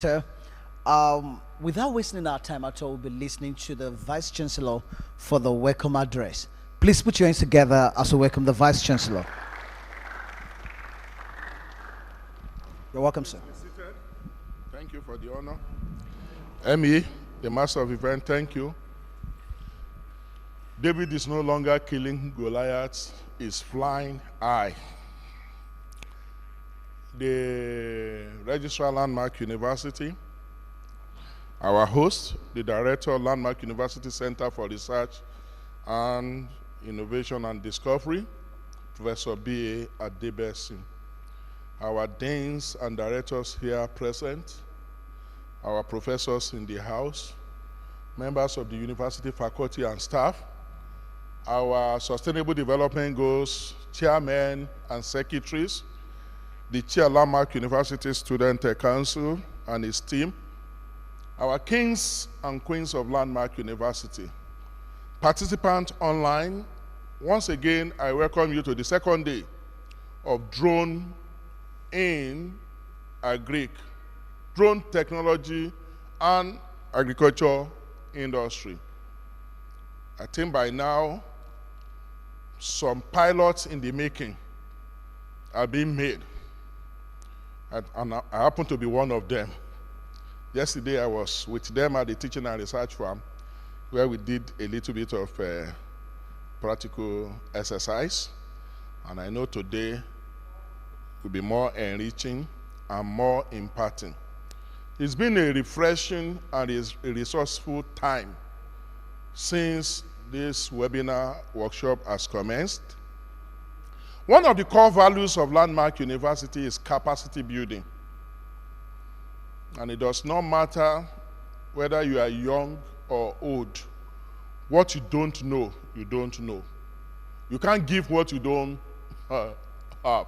So, without wasting our time at all, we'll be listening to the Vice Chancellor for the welcome address. Please put your hands together as we welcome the Vice Chancellor. You're welcome, sir. Be seated. Thank you for the honor. Emmy, the master of event, thank you. David is no longer killing Goliath, he's flying high. The Registrar Landmark University, our host, the Director of Landmark University Center for Research and Innovation and Discovery, Professor B.A. Adebesi, our deans and directors here present, our professors in the house, members of the university faculty and staff, our Sustainable Development Goals chairmen and secretaries, the Chair Landmark University Student Council and his team, our kings and queens of Landmark University, participants online, once again, I welcome you to the second day of Drone in Agric, drone technology and agriculture industry. I think by now, some pilots in the making are being made. And I happen to be one of them. Yesterday I was with them at the teaching and research farm where we did a little bit of practical exercise. And I know today will be more enriching and more imparting. It's been a refreshing and a resourceful time since this webinar workshop has commenced. one of the core values of Landmark University is capacity building. And it does not matter whether you are young or old. What you don't know, you don't know. You can't give what you don't have.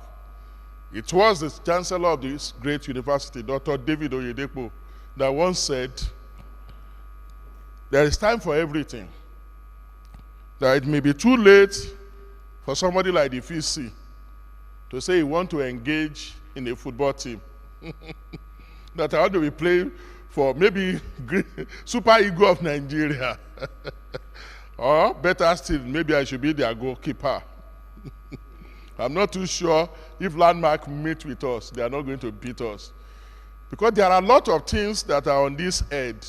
It was the chancellor of this great university, Dr. David Oyedepo, that once said, there is time for everything. That it may be too late for somebody like the VC to say he wants to engage in a football team. That I ought to be playing for maybe Super Eagle of Nigeria. Or better still, maybe I should be their goalkeeper. I'm not too sure if Landmark meet with us, they are not going to beat us. Because there are a lot of things that are on this edge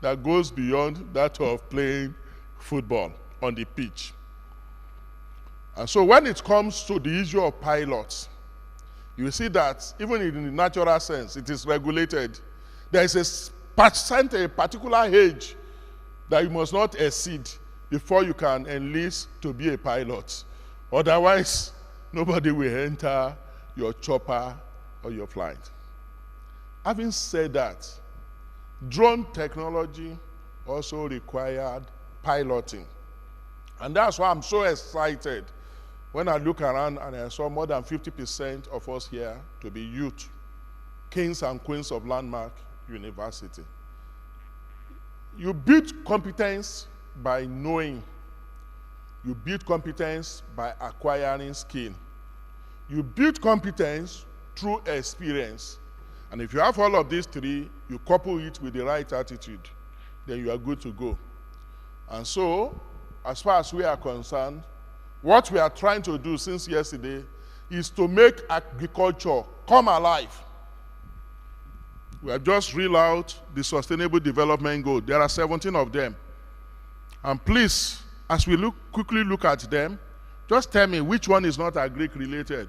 that goes beyond that of playing football on the pitch. And so when it comes to the issue of pilots, you see that even in the natural sense, it is regulated. There is a particular age that you must not exceed before you can enlist to be a pilot. Otherwise, nobody will enter your chopper or your flight. Having said that, drone technology also required piloting. And that's why I'm so excited when I look around and I saw more than 50% of us here to be youth, kings and queens of Landmark University. You build competence by knowing. You build competence by acquiring skill. You build competence through experience. And if you have all of these three, you couple it with the right attitude, then you are good to go. And so, as far as we are concerned, what we are trying to do since yesterday is to make agriculture come alive. We have just reeled out the Sustainable Development Goal. There are 17 of them. And please, as we quickly look at them, just tell me which one is not agric related.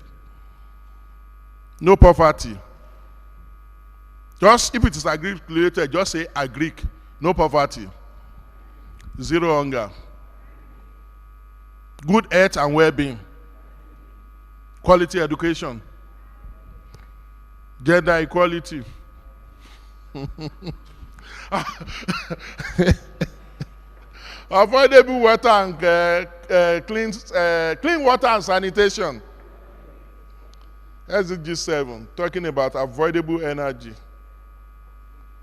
No poverty. Just if it is agric related, just say agric. No poverty. Zero hunger. Good health and well-being. Quality education. Gender equality. Affordable water and clean water and sanitation. SDG 7, talking about avoidable energy.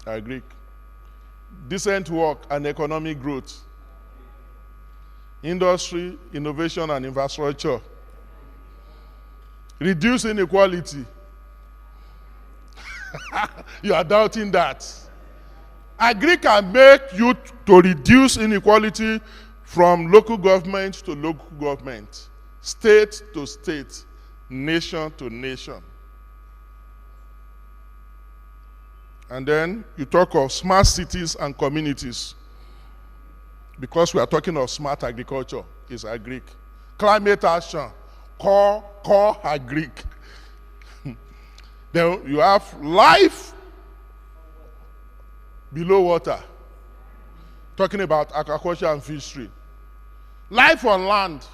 Agric. Decent work and economic growth. Industry, innovation, and infrastructure. Reduce inequality. You are doubting that. Agri can make you to reduce inequality from local government to local government, state to state, nation to nation. And then you talk of smart cities and communities. Because we are talking of smart agriculture, it's agric. Climate action, core agric. Then you have life below water, talking about aquaculture and fishery. Life on land,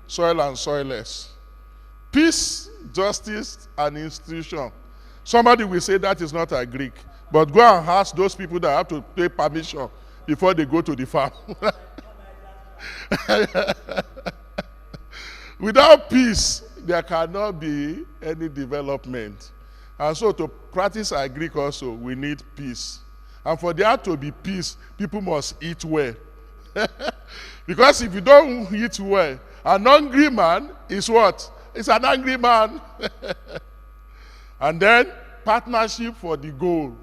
soil and soilless. Peace, justice, and institution. Somebody will say that is not agric, but go and ask those people that have to pay permission before they go to the farm. Without peace, there cannot be any development. And so to practice agric also, we need peace. And for there to be peace, people must eat well. Because if you don't eat well, an hungry man is what? It's an angry man. And then partnership for the goal.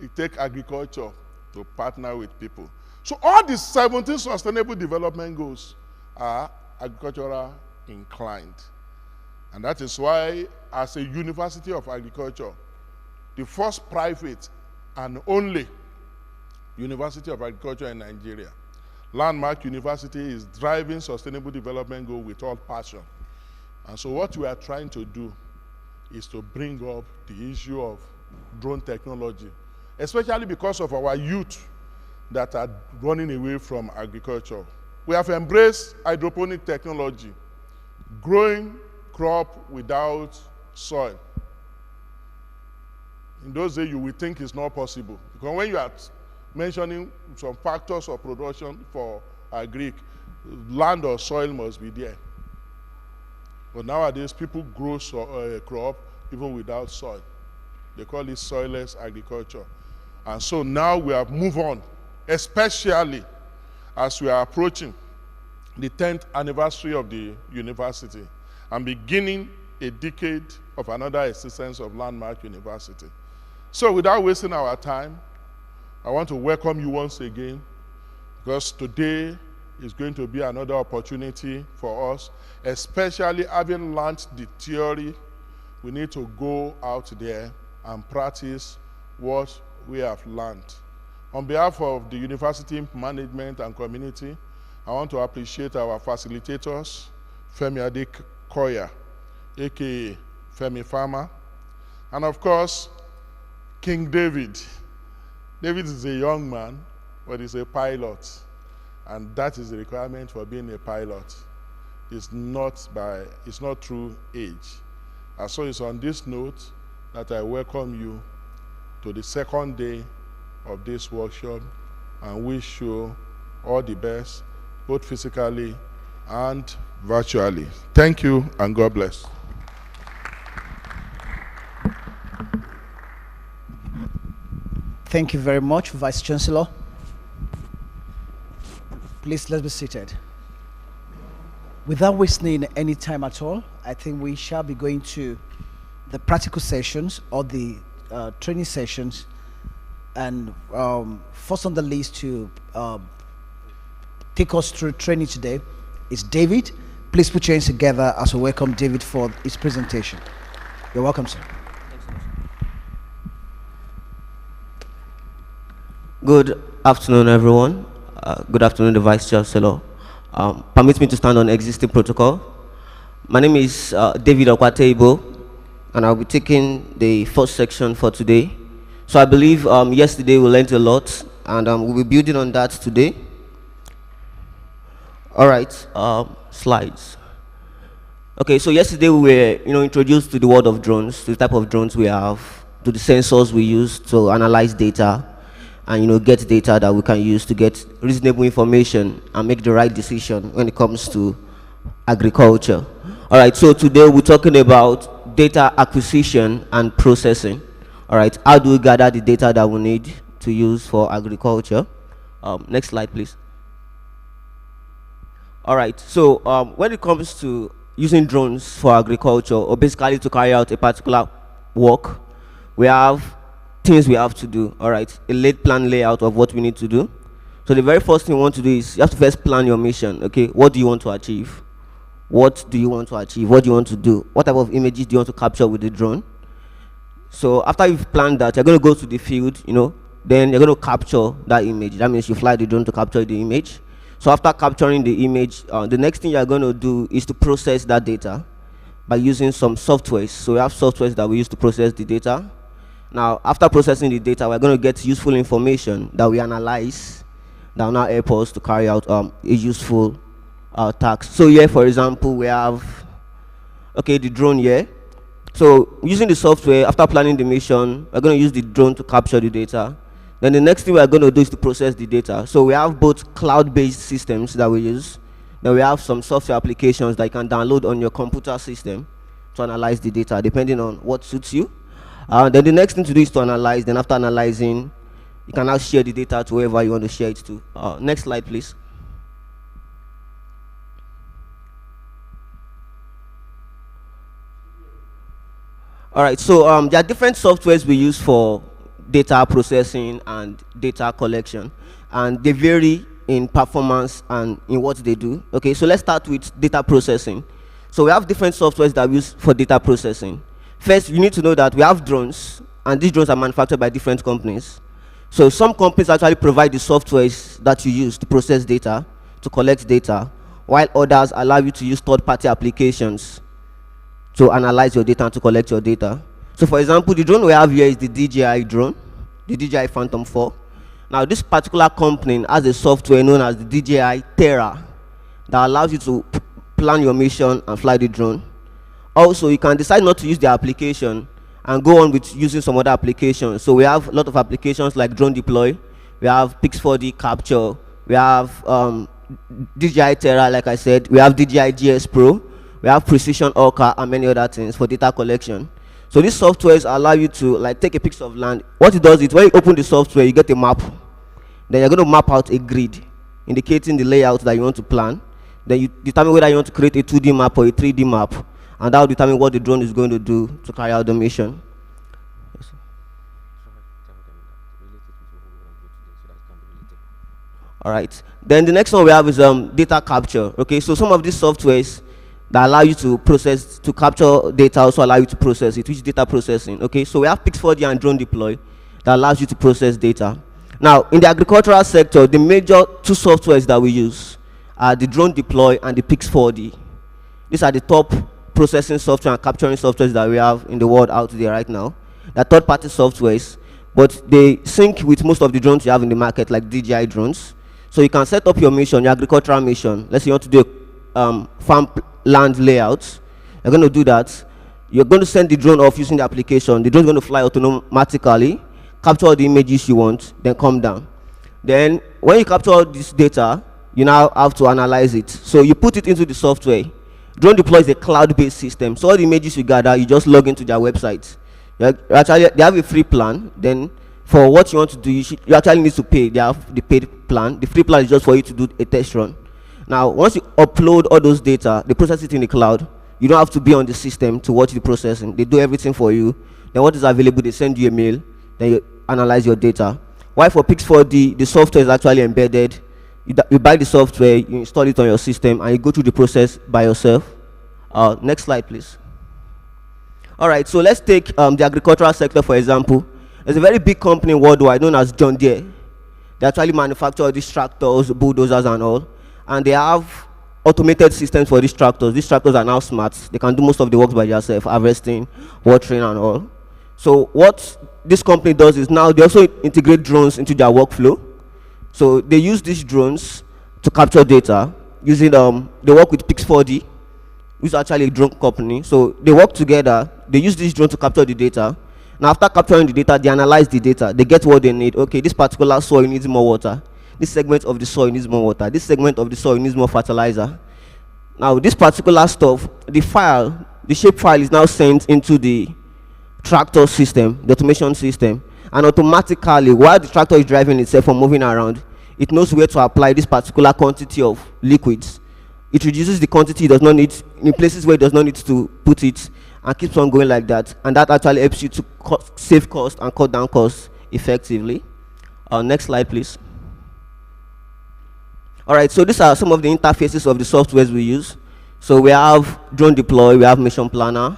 It takes agriculture to partner with people. So all the 17 sustainable development goals are agricultural inclined. And that is why, as a University of Agriculture, the first private and only University of Agriculture in Nigeria, Landmark University is driving sustainable development goal with all passion. And so what we are trying to do is to bring up the issue of drone technology, especially because of our youth that are running away from agriculture. We have embraced hydroponic technology, growing crop without soil. In those days, you will think it's not possible. Because when you are mentioning some factors of production for agric, land or soil must be there. But nowadays, people grow crop even without soil. They call it soilless agriculture. And so now we have moved on, especially as we are approaching the 10th anniversary of the university and beginning a decade of another existence of Landmark University. So without wasting our time, I want to welcome you once again, because today is going to be another opportunity for us, especially having learned the theory. We need to go out there and practice what we have learned. On behalf of the university management and community, I want to appreciate our facilitators, Femi Adekoya, aka Femi Farmer, and of course, King David. David is a young man, but he's a pilot. And that is the requirement for being a pilot. It's not through age. And so it's on this note that I welcome you to the second day of this workshop and wish you all the best, both physically and virtually. Thank you and God bless. Thank you very much, Vice Chancellor. Please, let's be seated. Without wasting any time at all, I think we shall be going to the practical sessions or the training sessions. And first on the list to take us through training today is David. Please put your hands together as we welcome David for his presentation. You're welcome, sir. Good afternoon, everyone. Good afternoon, the Vice Chancellor. Permit me to stand on existing protocol. My name is David Okwateibo, and I'll be taking the first section for today. So I believe yesterday we learned a lot, and we'll be building on that today. All right, slides. Okay, so yesterday we were introduced to the world of drones, to the type of drones we have, to the sensors we use to analyze data, and get data that we can use to get reasonable information and make the right decision when it comes to agriculture. All right, so today we're talking about data acquisition and processing. All right, how do we gather the data that we need to use for agriculture? Next slide, please. All right, so when it comes to using drones for agriculture, or basically to carry out a particular work, we have things we have to do. All right, a laid plan layout of what we need to do. So the very first thing you want to do is you have to first plan your mission. Okay, what do you want to achieve? What do you want to achieve? What do you want to do? What type of images do you want to capture with the drone? So after you've planned that, you're going to go to the field, then you're going to capture that image. That means you fly the drone to capture the image. So after capturing the image, the next thing you're going to do is to process that data by using some softwares. So we have softwares that we use to process the data. Now, after processing the data, we're going to get useful information that we analyze that will now help us to carry out a useful task. So here, for example, we have, the drone here. So using the software, after planning the mission, we're going to use the drone to capture the data. Then the next thing we're going to do is to process the data. So we have both cloud-based systems that we use. Then we have some software applications that you can download on your computer system to analyze the data, depending on what suits you. Then the next thing to do is to analyze. Then after analyzing, you can now share the data to whoever you want to share it to. Next slide, please. All right, so there are different softwares we use for data processing and data collection, and they vary in performance and in what they do. Okay, so let's start with data processing. So we have different softwares that we use for data processing. First, you need to know that we have drones, and these drones are manufactured by different companies. So some companies actually provide the softwares that you use to process data, to collect data, while others allow you to use third-party applications to analyze your data and to collect your data. So for example, the drone we have here is the DJI drone, the DJI Phantom 4. Now this particular company has a software known as the DJI Terra that allows you to plan your mission and fly the drone. Also, you can decide not to use the application and go on with using some other applications. So we have a lot of applications like Drone Deploy, we have Pix4D Capture, we have DJI Terra, like I said, we have DJI GS Pro, we have Precision Orca, and many other things for data collection. So these softwares allow you to like take a picture of land. What it does is when you open the software, you get a map. Then you're going to map out a grid, indicating the layout that you want to plan. Then you determine whether you want to create a 2D map or a 3D map, and that will determine what the drone is going to do to carry out the mission. All right. Then the next one we have is data capture. Okay, so some of these softwares that allow you to process, to capture data, also allow you to process it, which is data processing. Okay, so we have Pix4D and Drone Deploy that allows you to process data. Now, in the agricultural sector, the major two softwares that we use are the Drone Deploy and the Pix4D. These are the top processing software and capturing softwares that we have in the world out there right now. They're third-party softwares, but they sync with most of the drones you have in the market, like DJI drones. So you can set up your mission, your agricultural mission. Let's say you want to do a farm land layout. You're going to do that. You're going to send the drone off using the application. The drone is going to fly automatically, capture all the images you want, then come down. Then when you capture all this data, you now have to analyze it. So you put it into the software. Drone Deploy is a cloud-based system. So all the images you gather, you just log into their website. Actually, they have a free plan. Then for what you want to do, you actually need to pay. They have the paid plan. The free plan is just for you to do a test run. Now, once you upload all those data, they process it in the cloud. You don't have to be on the system to watch the processing. They do everything for you. Then what is available, they send you a mail. Then you analyze your data. While for Pix4D, the software is actually embedded. You buy the software, you install it on your system, and you go through the process by yourself. Next slide, please. All right, so let's take the agricultural sector, for example. There's a very big company worldwide known as John Deere. They actually manufacture these tractors, bulldozers, and all. And they have automated systems for these tractors. These tractors are now smart. They can do most of the work by themselves, harvesting, watering, and all. So what this company does is now they also integrate drones into their workflow. So they use these drones to capture data using, they work with Pix4D, which is actually a drone company. So they work together, they use this drone to capture the data. Now after capturing the data, they analyze the data, they get what they need. Okay, this particular soil needs more water. This segment of the soil needs more water. This segment of the soil needs more fertilizer. Now this particular stuff, the file, the shape file is now sent into the tractor system, the automation system. And automatically, while the tractor is driving itself or moving around, it knows where to apply this particular quantity of liquids. It reduces the quantity it does not need in places where it does not need to put it, and keeps on going like that. And that actually helps you to save cost and cut down costs effectively. Next slide, please. All right, so these are some of the interfaces of the softwares we use. So we have Drone Deploy, we have Mission Planner,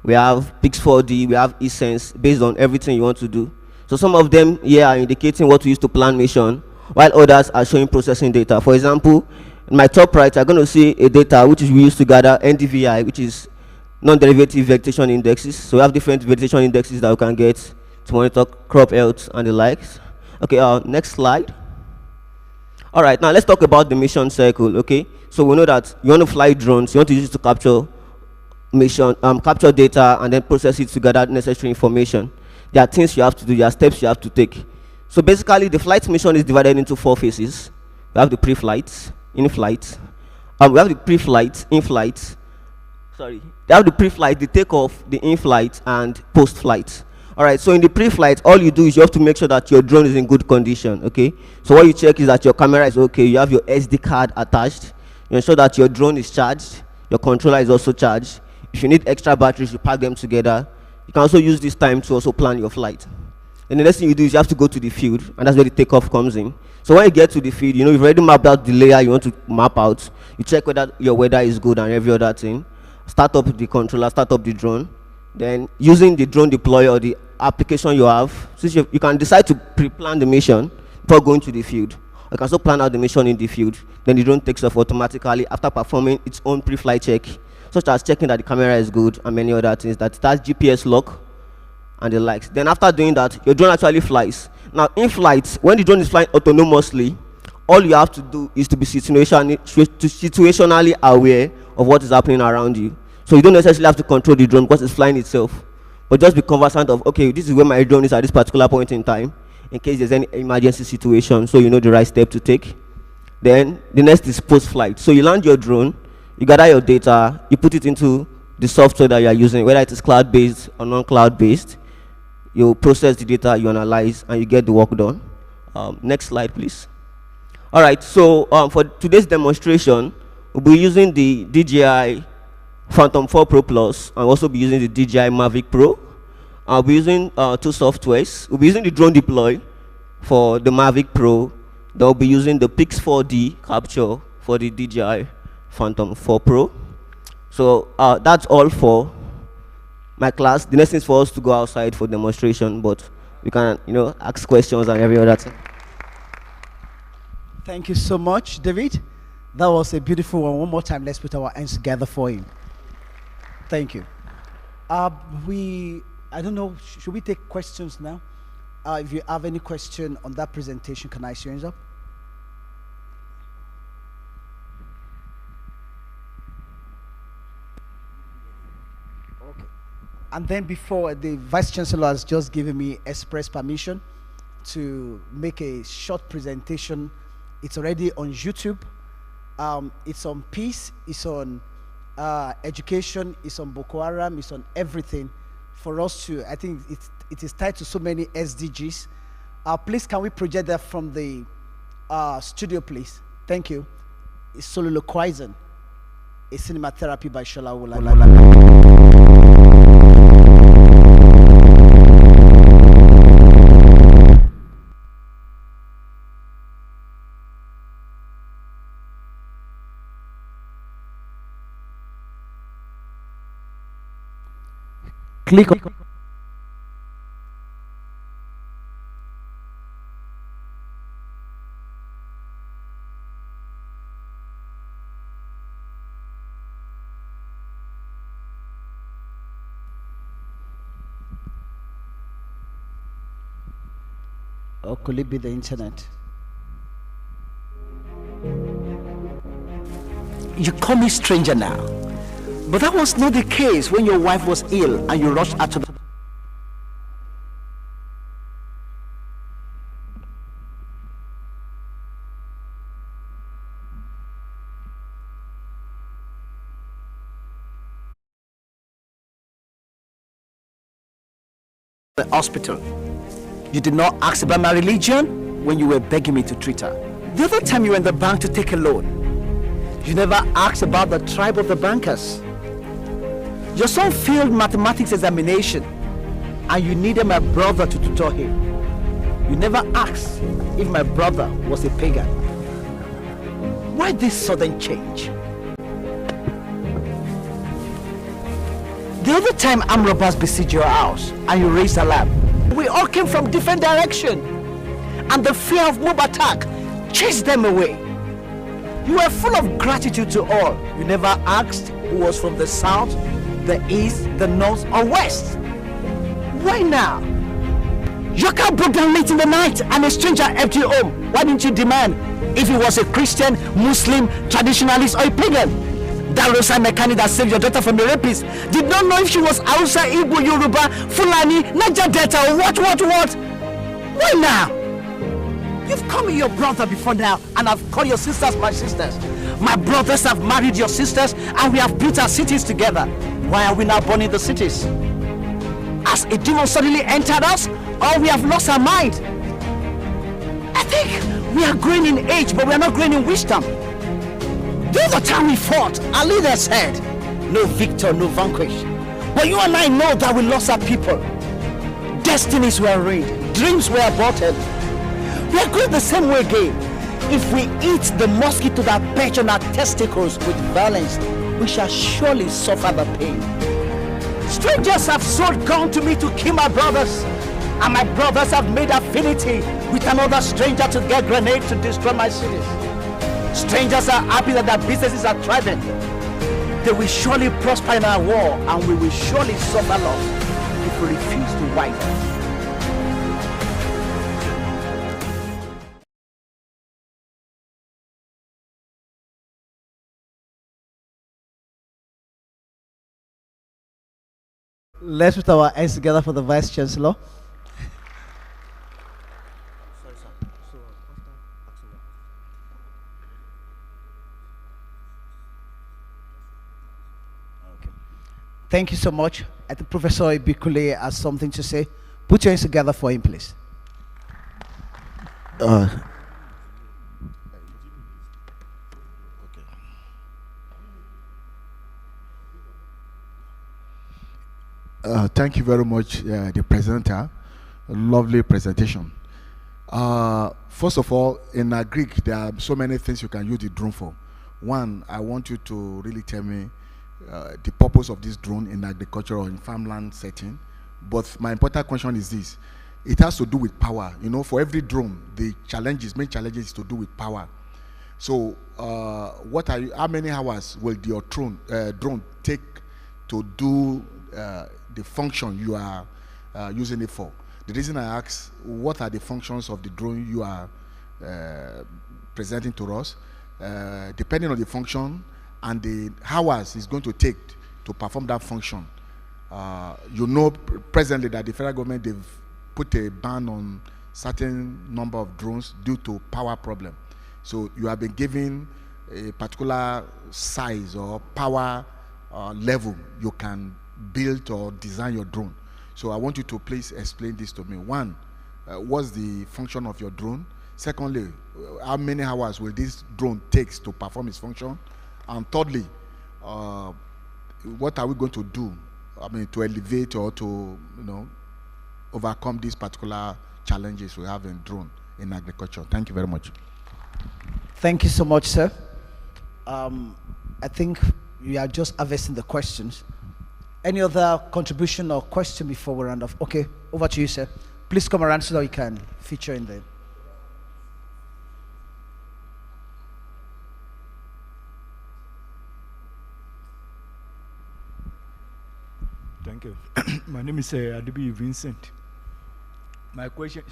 we have Pix4D, we have eSense, based on everything you want to do. So some of them here are indicating what we use to plan mission, while others are showing processing data. For example, in my top right, I'm going to see a data which is we use to gather NDVI, which is non-derivative vegetation indexes. So we have different vegetation indexes that we can get to monitor crop health and the likes. Okay, next slide. All right, now let's talk about the mission cycle. Okay, so we know that you want to fly drones, you want to use it to capture capture data and then process it to gather necessary information. There are things you have to do, there are steps you have to take. So basically, the flight mission is divided into 4 phases. We have the pre-flight, in-flight. We have the pre-flight, in-flight. Sorry, we have the pre-flight, the takeoff, the in-flight, and post-flight. All right, so in the pre-flight, all you do is you have to make sure that your drone is in good condition, okay? So what you check is that your camera is okay, you have your SD card attached, you ensure that your drone is charged, your controller is also charged. If you need extra batteries, you pack them together. You can also use this time to also plan your flight. And the next thing you do is you have to go to the field, and that's where the takeoff comes in. So when you get to the field, you know, you've already mapped out the layer you want to map out. You check whether your weather is good and every other thing. Start up the controller, start up the drone. Then using the Drone Deploy or the application you have, since you can decide to pre-plan the mission before going to the field. You can also plan out the mission in the field. Then the drone takes off automatically after performing its own pre-flight check, such as checking that the camera is good and many other things, that it has GPS lock and the likes. Then after doing that, your drone actually flies. Now in flight, when the drone is flying autonomously, all you have to do is to be situationally aware of what is happening around you. So you don't necessarily have to control the drone because it's flying itself, but just be conversant of, okay, this is where my drone is at this particular point in time, in case there's any emergency situation, so you know the right step to take. Then the next is post-flight. So you land your drone, you gather your data, you put it into the software that you are using, whether it is cloud-based or non-cloud-based. You process the data, you analyze, and you get the work done. Next slide, please. All right, so for today's demonstration, we'll be using the DJI Phantom 4 Pro Plus, and also be using the DJI Mavic Pro. I'll be using two softwares. We'll be using the Drone Deploy for the Mavic Pro. They'll be using the Pix 4D capture for the DJI Phantom 4 Pro. So that's all for my class. The next thing is for us to go outside for demonstration, but we can, ask questions and every other thing. Thank you so much, David. That was a beautiful one. One more time, let's put our hands together for him. Thank you. I don't know, should we take questions now? If you have any question on that presentation, can I see your hands up? And then before, the Vice Chancellor has just given me express permission to make a short presentation. It's already on YouTube. It's on peace, it's on education, it's on Boko Haram, it's on everything for us to, I think it is tied to so many SDGs. Please, can we project that from the studio, please? Thank you. It's Soliloquizing, a cinema therapy by Shola Wola. Click on. Or could it be the internet? You call me stranger now, but that was not the case when your wife was ill and you rushed out to the hospital. You did not ask about my religion when you were begging me to treat her. The other time you were in the bank to take a loan, you never asked about the tribe of the bankers. Your son failed mathematics examination and you needed my brother to tutor him. You never asked if my brother was a pagan. Why this sudden change? The other time armed robbers besieged your house and you raised alarm, we all came from different directions and the fear of mob attack chased them away. You were full of gratitude to all. You never asked who was from the south, the east, the north, or west. Why now? Your car broke down late in the night and a stranger helped you home. Why didn't you demand if he was a Christian, Muslim, traditionalist, or a pagan? That roadside mechanic that saved your daughter from a rapist did not know if she was Hausa, Igbo, Yoruba, Fulani, Niger Delta, or what? Why now? You've called me your brother before now, and I've called your sisters my sisters. My brothers have married your sisters, and we have built our cities together. Why are we now burning the cities? Has a demon suddenly entered us, or we have lost our mind? I think we are growing in age, but we are not growing in wisdom. The other time we fought, our leader said, no victor, no vanquish. But you and I know that we lost our people. Destinies were ruined, dreams were aborted. We are going the same way again. If we eat the mosquito that perch on our testicles with violence, we shall surely suffer the pain. Strangers have sold gun to me to kill my brothers, and my brothers have made affinity with another stranger to get grenades to destroy my cities. Strangers are happy that their businesses are thriving. They will surely prosper in our war, and we will surely suffer loss if we refuse to wipe. Let's put our hands together for the Vice Chancellor. Thank you so much. I think Professor Ibikule has something to say. Put your hands together for him, please. Thank you very much, the presenter. Lovely presentation. First of all, in Greek, there are so many things you can use the drone for. One, I want you to really tell me the purpose of this drone in agriculture or in farmland setting. But my important question is this. It has to do with power. You know, for every drone, the main challenges is to do with power. So, how many hours will your drone take to do the function you are using it for? The reason I ask, what are the functions of the drone you are presenting to us? Depending on the function and the hours it's going to take to perform that function. You know presently that the federal government, they've put a ban on certain number of drones due to power problem. So you have been given a particular size or power level you can build or design your drone. So I want you to please explain this to me. One, what's the function of your drone? Secondly, how many hours will this drone take to perform its function? And thirdly, what are we going to do, to elevate or to, overcome these particular challenges we have in drone in agriculture? Thank you very much. Thank you so much, sir. I think we are just harvesting the questions. Any other contribution or question before we round off? Okay, over to you, sir. Please come around so that you can feature in there. Thank you. My name is Adibi Vincent. My question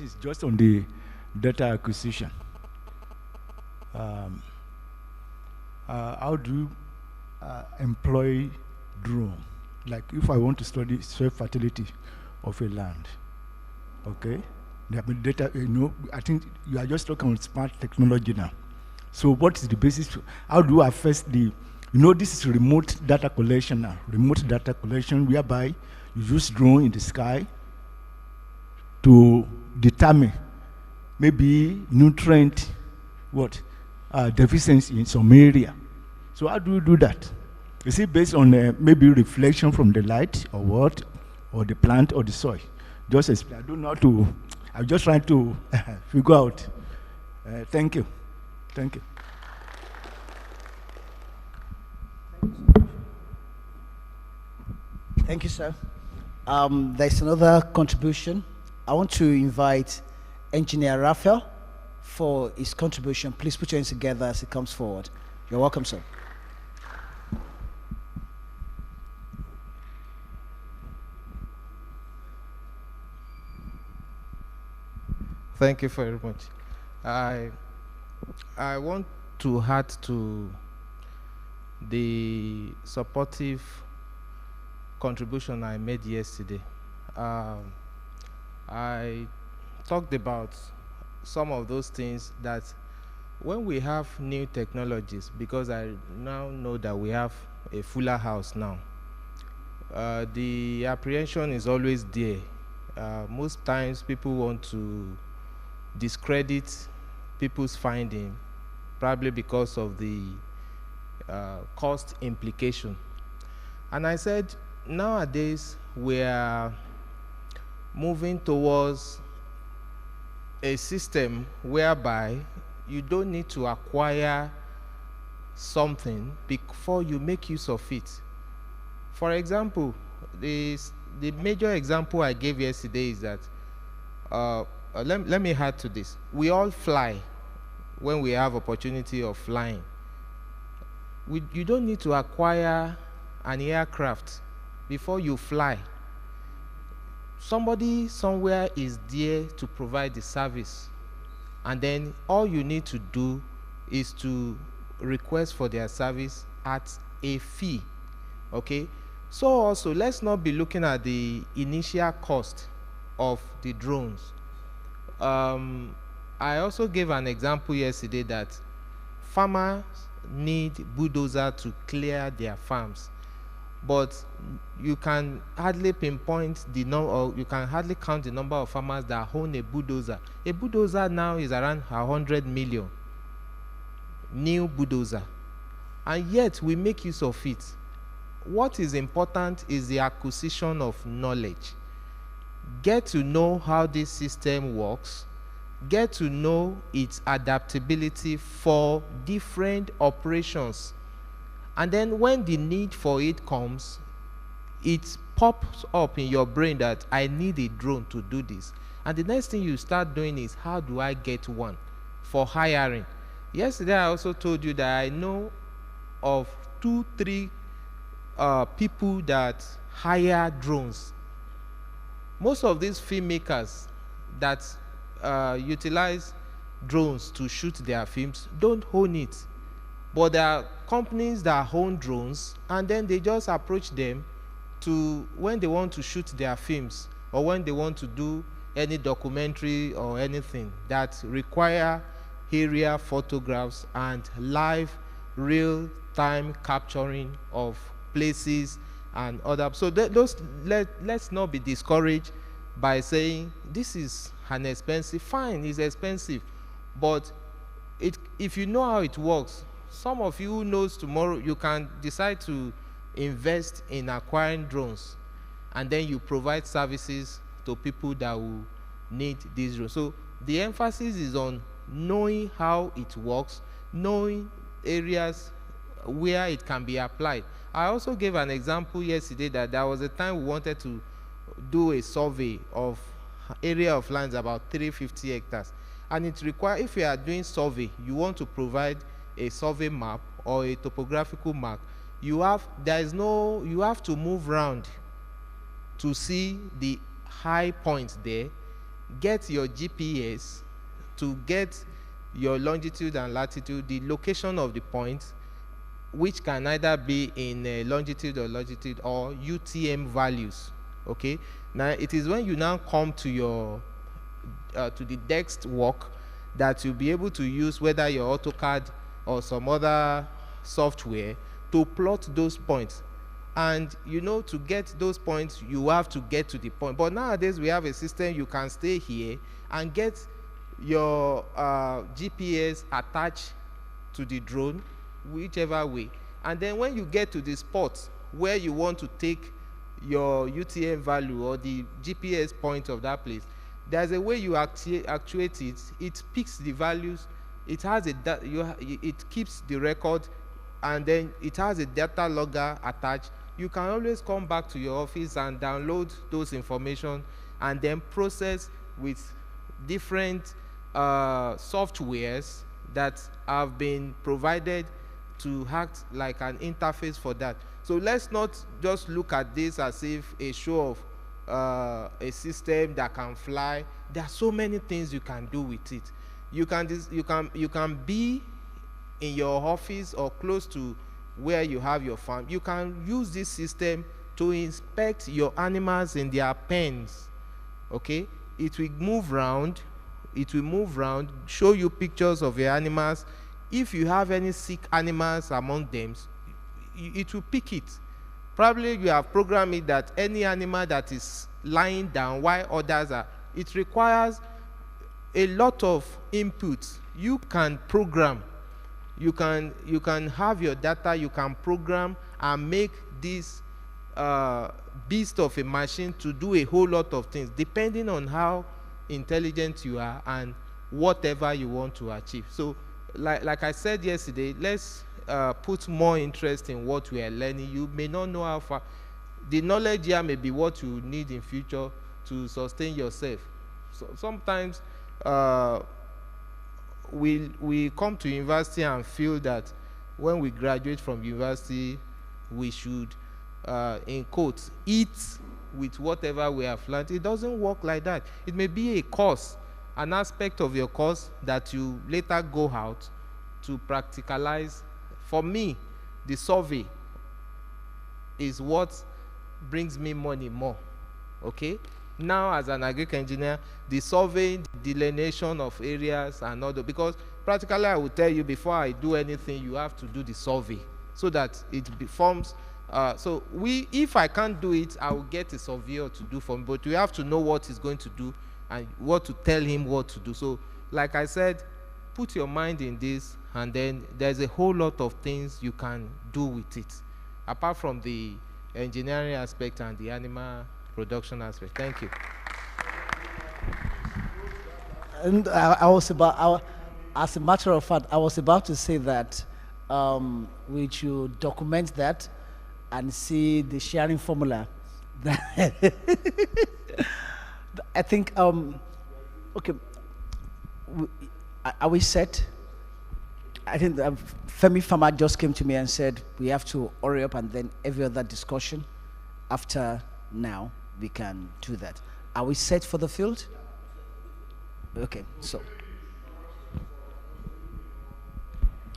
is just on the data acquisition. How do you employ drone? Like if I want to study soil fertility of a land, okay? Data, I think you are just talking about smart technology now. So what is the basis? How do you affect the, this is remote data collection now. Remote data collection whereby you use drone in the sky to determine maybe nutrient deficiency in some area. So how do you do that? Is it based on maybe reflection from the light or what, or the plant or the soil? Just explain. I don't know how to. I'm just trying to figure out. Thank you. Thank you. Thank you, sir. There's another contribution. I want to invite Engineer Raphael for his contribution. Please put your hands together as he comes forward. You're welcome, sir. Thank you very much. I want to add to the supportive contribution I made yesterday. I talked about some of those things that when we have new technologies, because I now know that we have a fuller house now, the apprehension is always there. Most times people want to discredit people's finding, probably because of the cost implication. And I said, nowadays we are moving towards a system whereby you don't need to acquire something before you make use of it. For example, the major example I gave yesterday is that let me add to this. We all fly when we have opportunity of flying. You don't need to acquire an aircraft before you fly. Somebody somewhere is there to provide the service, and then all you need to do is to request for their service at a fee. Okay, So also, let's not be looking at the initial cost of the drones. I also gave an example yesterday that farmers need bulldozer to clear their farms, but you can hardly pinpoint the number, or you can hardly count the number of farmers that own a bulldozer. A bulldozer now is around 100 million, new bulldozer, and yet we make use of it. What is important is the acquisition of knowledge. Get to know how this system works, get to know its adaptability for different operations, and then when the need for it comes, it pops up in your brain that I need a drone to do this. And the next thing you start doing is, how do I get one for hiring? Yesterday I also told you that I know of 2-3 people that hire drones. Most of these filmmakers that utilize drones to shoot their films don't own it, but there are companies that own drones, and then they just approach them to, when they want to shoot their films, or when they want to do any documentary or anything that require area photographs and live real-time capturing of places and other. So let's not be discouraged by saying this is an expensive. Fine, it's expensive, but if you know how it works, some of you who knows tomorrow, you can decide to invest in acquiring drones, and then you provide services to people that will need these drones. So the emphasis is on knowing how it works, knowing areas where it can be applied. I also gave an example yesterday that there was a time we wanted to do a survey of area of lands about 350 hectares, and it requires, if you are doing survey, you want to provide a survey map or a topographical map, you have to move around to see the high points there, get your GPS to get your longitude and latitude, the location of the point, which can either be in longitude or latitude or UTM values. Okay, now it is when you now come to your to the next work that you'll be able to use whether your AutoCAD or some other software to plot those points. And you know, to get those points, you have to get to the point. But nowadays we have a system, you can stay here and get your GPS attached to the drone, whichever way. And then when you get to the spot where you want to take your UTM value or the GPS point of that place, there's a way you actuate it. It picks the values. It has it keeps the record, and then it has a data logger attached. You can always come back to your office and download those information, and then process with different softwares that have been provided to act like an interface for that. So let's not just look at this as if a show of a system that can fly. There are so many things you can do with it. You can be in your office or close to where you have your farm. You can use this system to inspect your animals in their pens. Okay, it will move around. It will move around, show you pictures of your animals. If you have any sick animals among them, it will pick it. Probably you have programmed it that any animal that is lying down while others are, it requires a lot of input. You can program, you can have your data, you can program and make this beast of a machine to do a whole lot of things, depending on how intelligent you are and whatever you want to achieve. So like I said yesterday, let's put more interest in what we are learning. You may not know how far. The knowledge here may be what you need in future to sustain yourself. So sometimes we come to university and feel that when we graduate from university, we should, in quotes, eat with whatever we have learned. It doesn't work like that. It may be a course, an aspect of your course that you later go out to practicalize. For me, the survey is what brings me money more. Okay? Now, as an agric engineer, the surveying, the delineation of areas and all that, because practically I will tell you before I do anything, you have to do the survey so that it becomes. So if I can't do it, I will get a surveyor to do for me. But we have to know what he's going to do and what to tell him what to do. So, like I said, put your mind in this, and then there's a whole lot of things you can do with it, apart from the engineering aspect and the animal production aspect. Thank you. And as a matter of fact, I was about to say that we should document that and see the sharing formula. I think, okay, are we set? I think Femi Farmer just came to me and said we have to hurry up, and then every other discussion after now we can do that. Are we set for the field? Okay, so.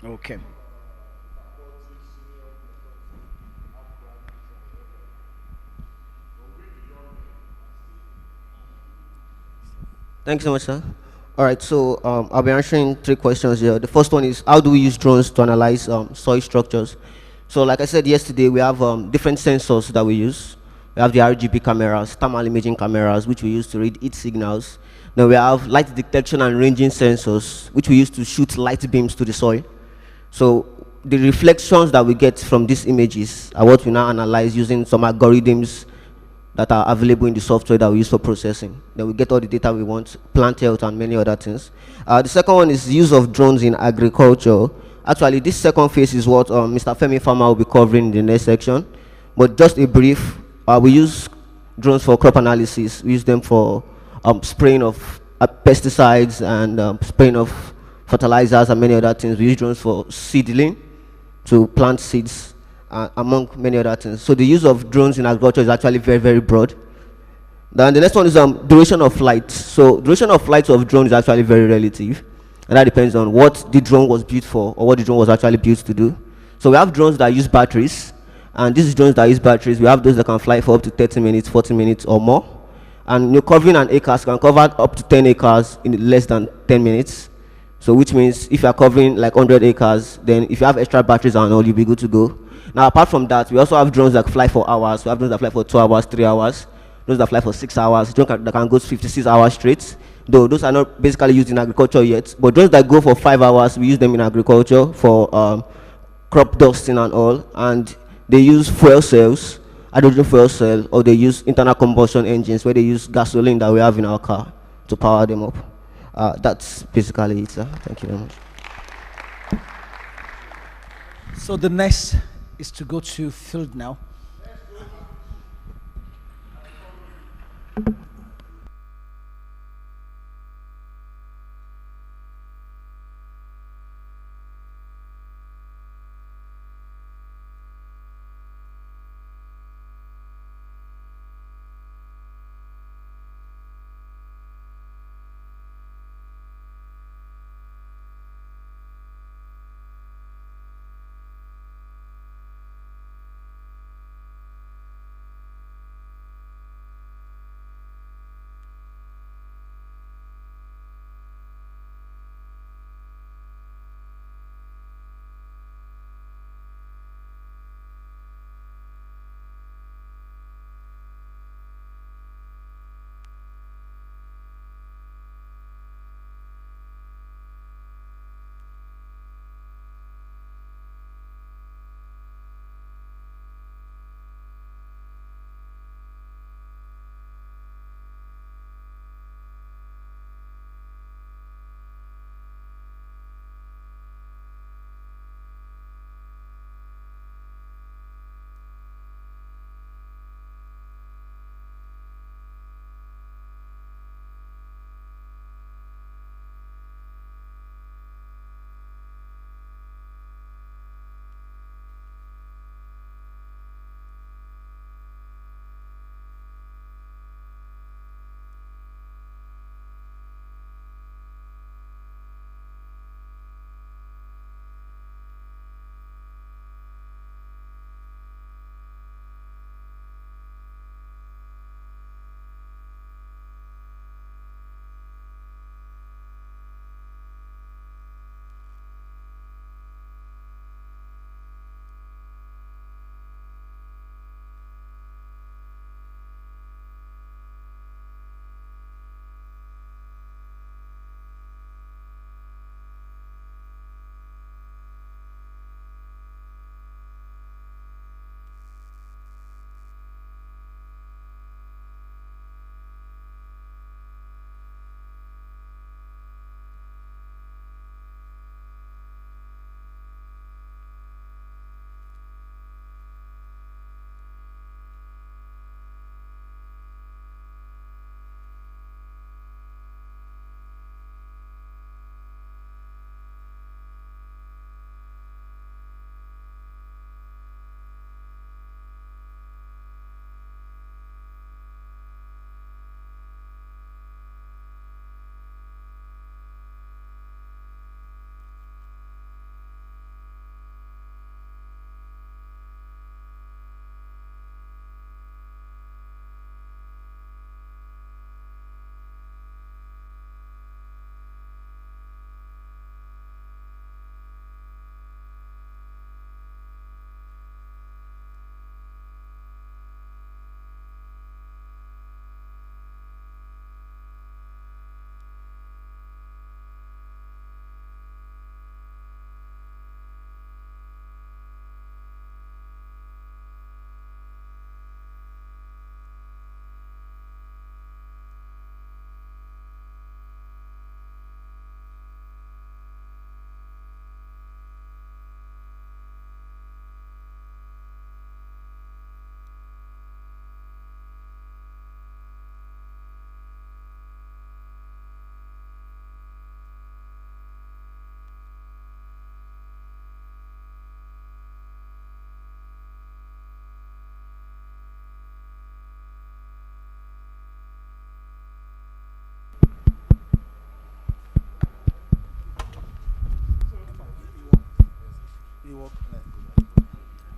Okay. Thank you so much, sir. All right, so I'll be answering 3 questions here. The first one is, how do we use drones to analyze soil structures? So like I said yesterday, we have different sensors that we use. We have the RGB cameras, thermal imaging cameras, which we use to read heat signals. Then we have light detection and ranging sensors, which we use to shoot light beams to the soil. So the reflections that we get from these images are what we now analyze using some algorithms that are available in the software that we use for processing. Then we get all the data we want, plant health and many other things. The second one is use of drones in agriculture. Actually, this second phase is what Mr. Femi Farmer will be covering in the next section. But just a brief, we use drones for crop analysis. We use them for spraying of pesticides and spraying of fertilizers and many other things. We use drones for seedling, to plant seeds, among many other things. So the use of drones in agriculture is actually very, very broad. Then the next one is duration of flight. So duration of flight of drone is actually very relative, and that depends on what the drone was built for or what the drone was actually built to do. So we have drones that use batteries, and these drones that use batteries, we have those that can fly for up to 30 minutes, 40 minutes or more. And covering an acres can cover up to 10 acres in less than 10 minutes. So which means if you are covering like 100 acres, then if you have extra batteries and all, you'll be good to go. Now, apart from that, we also have drones that fly for hours. We have drones that fly for 2 hours, 3 hours, drones that fly for 6 hours, drones that can go 56 hours straight. Though those are not basically used in agriculture yet, but drones that go for 5 hours, we use them in agriculture for crop dusting and all. And they use fuel cells, hydrogen fuel cell, or they use internal combustion engines where they use gasoline that we have in our car to power them up. That's basically it, sir. Thank you very much. So the next is to go to field now.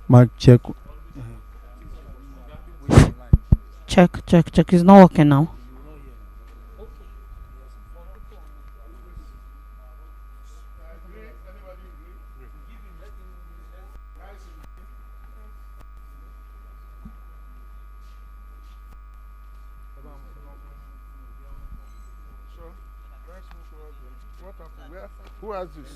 Mic check. Check, check, check. It's not working now. So, let's move forward. What happened? Who has this?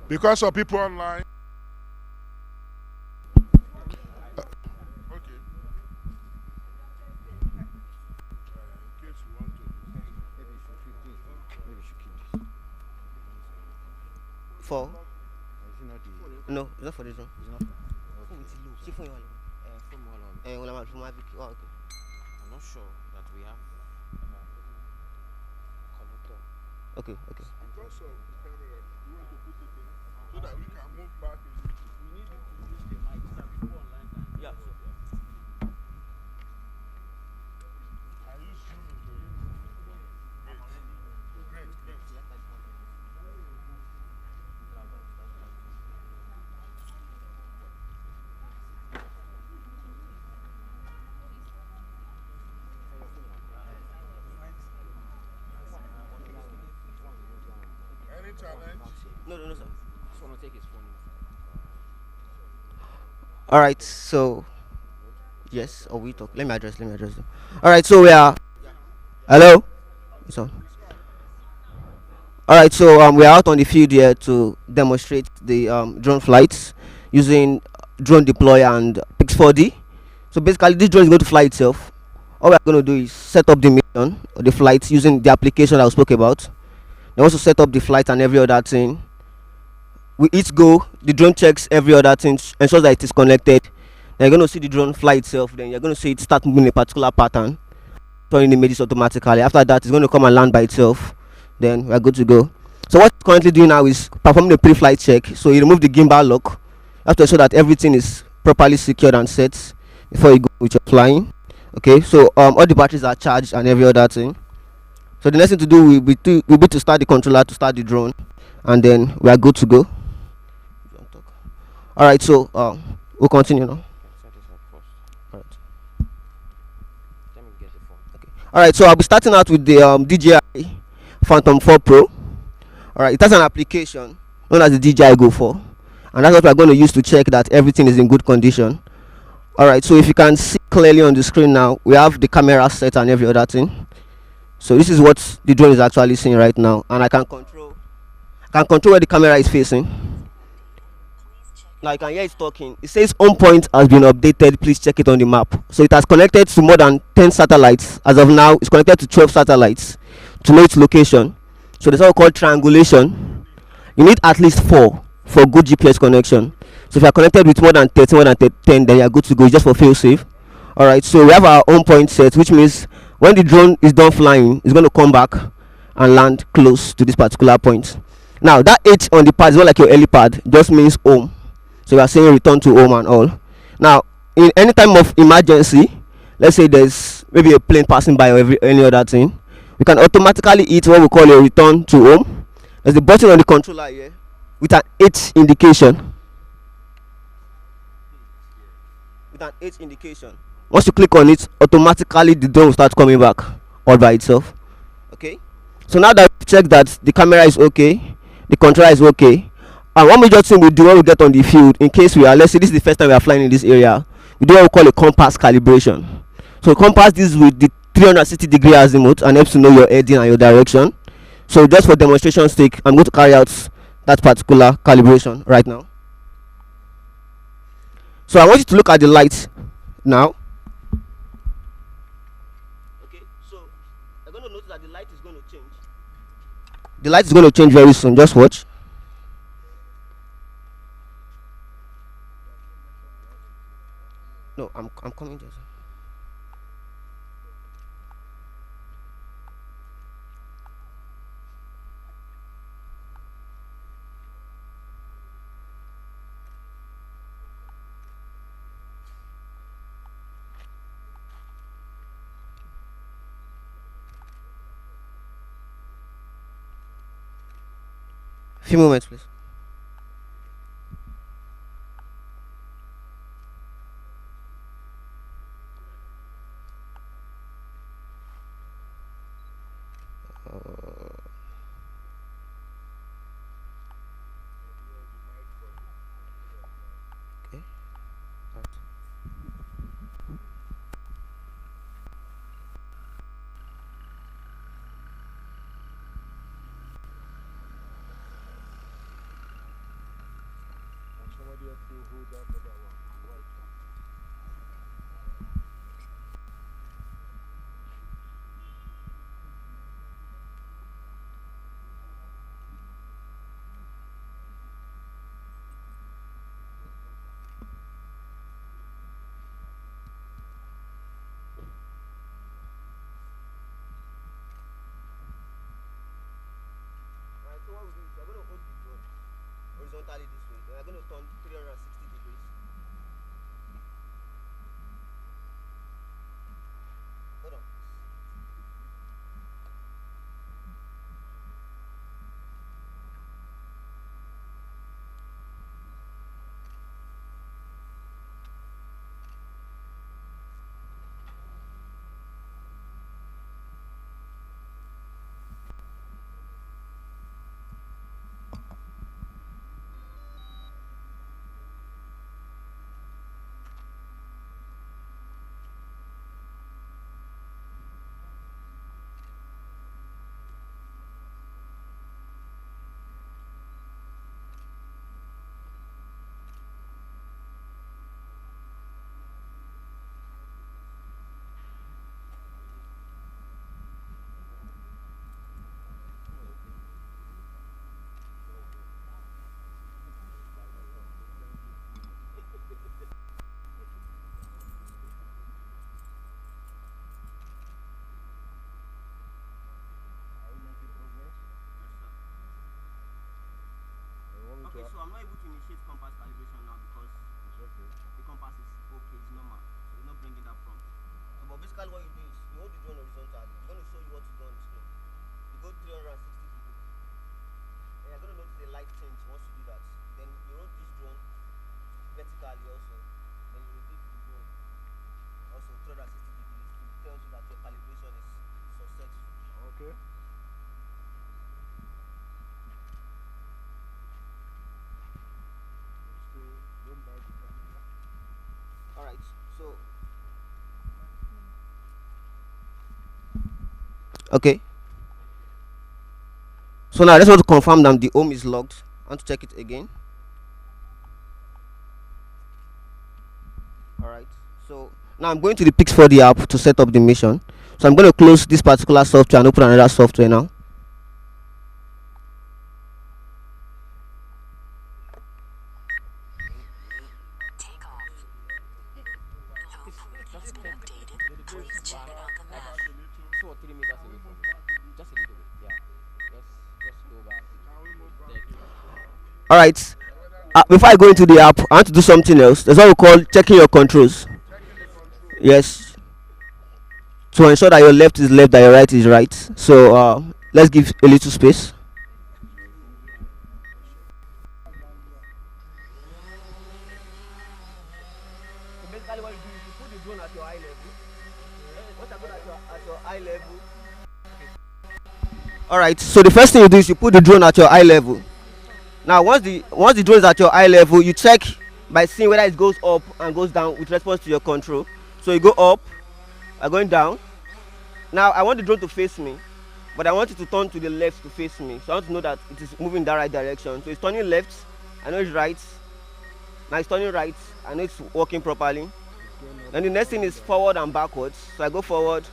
Because of people online. Okay. In case you want to. For? No, it's not for this one. I'm not sure that we have connector. Okay, okay. Because of camera, you want to put it in so that we can move back. We need you to use the mic so that people online can. Yeah. I use Zoom to great. Any challenge? No, sir. Just want to take his phone. All right, so yes, or we talk. Let me address them. All right, so we are. Hello. It's on. All right, so we are out on the field here to demonstrate the drone flights using drone deploy and Pix 4D. So basically, this drone is going to fly itself. All we are going to do is set up the mission or the flights using the application I spoke about. They also set up the flight and every other thing. We each go, the drone checks every other thing, ensures that it is connected. Then you're going to see the drone fly itself. Then you're going to see it start moving in a particular pattern, turning images automatically. After that, it's going to come and land by itself. Then we're good to go. So what it's currently doing now is performing a pre-flight check. So you remove the gimbal lock. You have to ensure that everything is properly secured and set before you go with your flying. Okay, so all the batteries are charged and every other thing. So the next thing to do will be to start the controller to start the drone, and then we are good to go. All right, so we'll continue now. All right. Let me get the phone. Okay. All right, so I'll be starting out with the DJI Phantom 4 Pro. All right, it has an application known as the DJI Go 4, and that's what we're going to use to check that everything is in good condition. All right, so if you can see clearly on the screen now, we have the camera set and every other thing. So this is what the drone is actually seeing right now, and I can control where the camera is facing. Now you can hear it talking. It says home point has been updated. Please check it on the map. So it has connected to more than 10 satellites. As of now, it's connected to 12 satellites to know its location. So there's what we call triangulation. You need at least 4 for good GPS connection. So if you are connected with more than 30, more than 10, then you are good to go. It's just for fail safe. All right. So we have our home point set, which means when the drone is done flying, it's going to come back and land close to this particular point. Now that H on the pad is not like your helipad, just means home. So we are saying return to home and all. Now in any time of emergency, let's say there's maybe a plane passing by or any other thing, we can automatically hit what we call a return to home. There's the button on the controller here with an H indication. Once you click on it, automatically the drone will start coming back all by itself. Okay, so now that we've checked that the camera is okay, the controller is okay, and one major thing we do when we get on the field, in case we are, let's say this is the first time we are flying in this area, we do what we call a compass calibration. So compass this with the 360-degree azimuth and helps to know your heading and your direction. So just for demonstration's sake, I'm going to carry out that particular calibration right now. So I want you to look at the lights now. Okay, so you're going to notice that the light is going to change. The light is going to change very soon. Just watch. No, I'm coming just. Few moments, please. Okay. Right. Right, so what we do is we're going to hold the drone horizontally this way. Then we're going to turn 360 degrees. Hold on. Okay, so I'm not able to initiate compass calibration now because the compass is okay, it's normal. So it's not bringing that prompt. So, but basically what you do is you hold the drone horizontal. It's going to show you what to do on the screen. You go 360 degrees. And you're going to notice a light change once you do that. Then you roll this drone vertically also. Then you rotate the drone also 360 degrees. It tells you that your calibration is successful. Okay. Alright, so okay. So now I just want to confirm that the home is logged. I want to check it again. Alright, so now I'm going to the Pix for the app to set up the mission. So I'm going to close this particular software and open another software now. All right. Before I go into the app, I want to do something else. There's what we call checking your controls. Yes. To ensure that your left is left, that your right is right. So let's give a little space. So basically, what you do is you put the drone at your eye level. Once I go at your eye level. All right. So the first thing you do is you put the drone at your eye level. Now once the drone is at your eye level, you check by seeing whether it goes up and goes down with response to your control. So you go up, going down. Now I want the drone to face me, but I want it to turn to the left to face me. So I want to know that it is moving in the right direction. So it's turning left, I know it's right. Now it's turning right, I know it's working properly. Then the next thing is forward and backwards. So I go forward,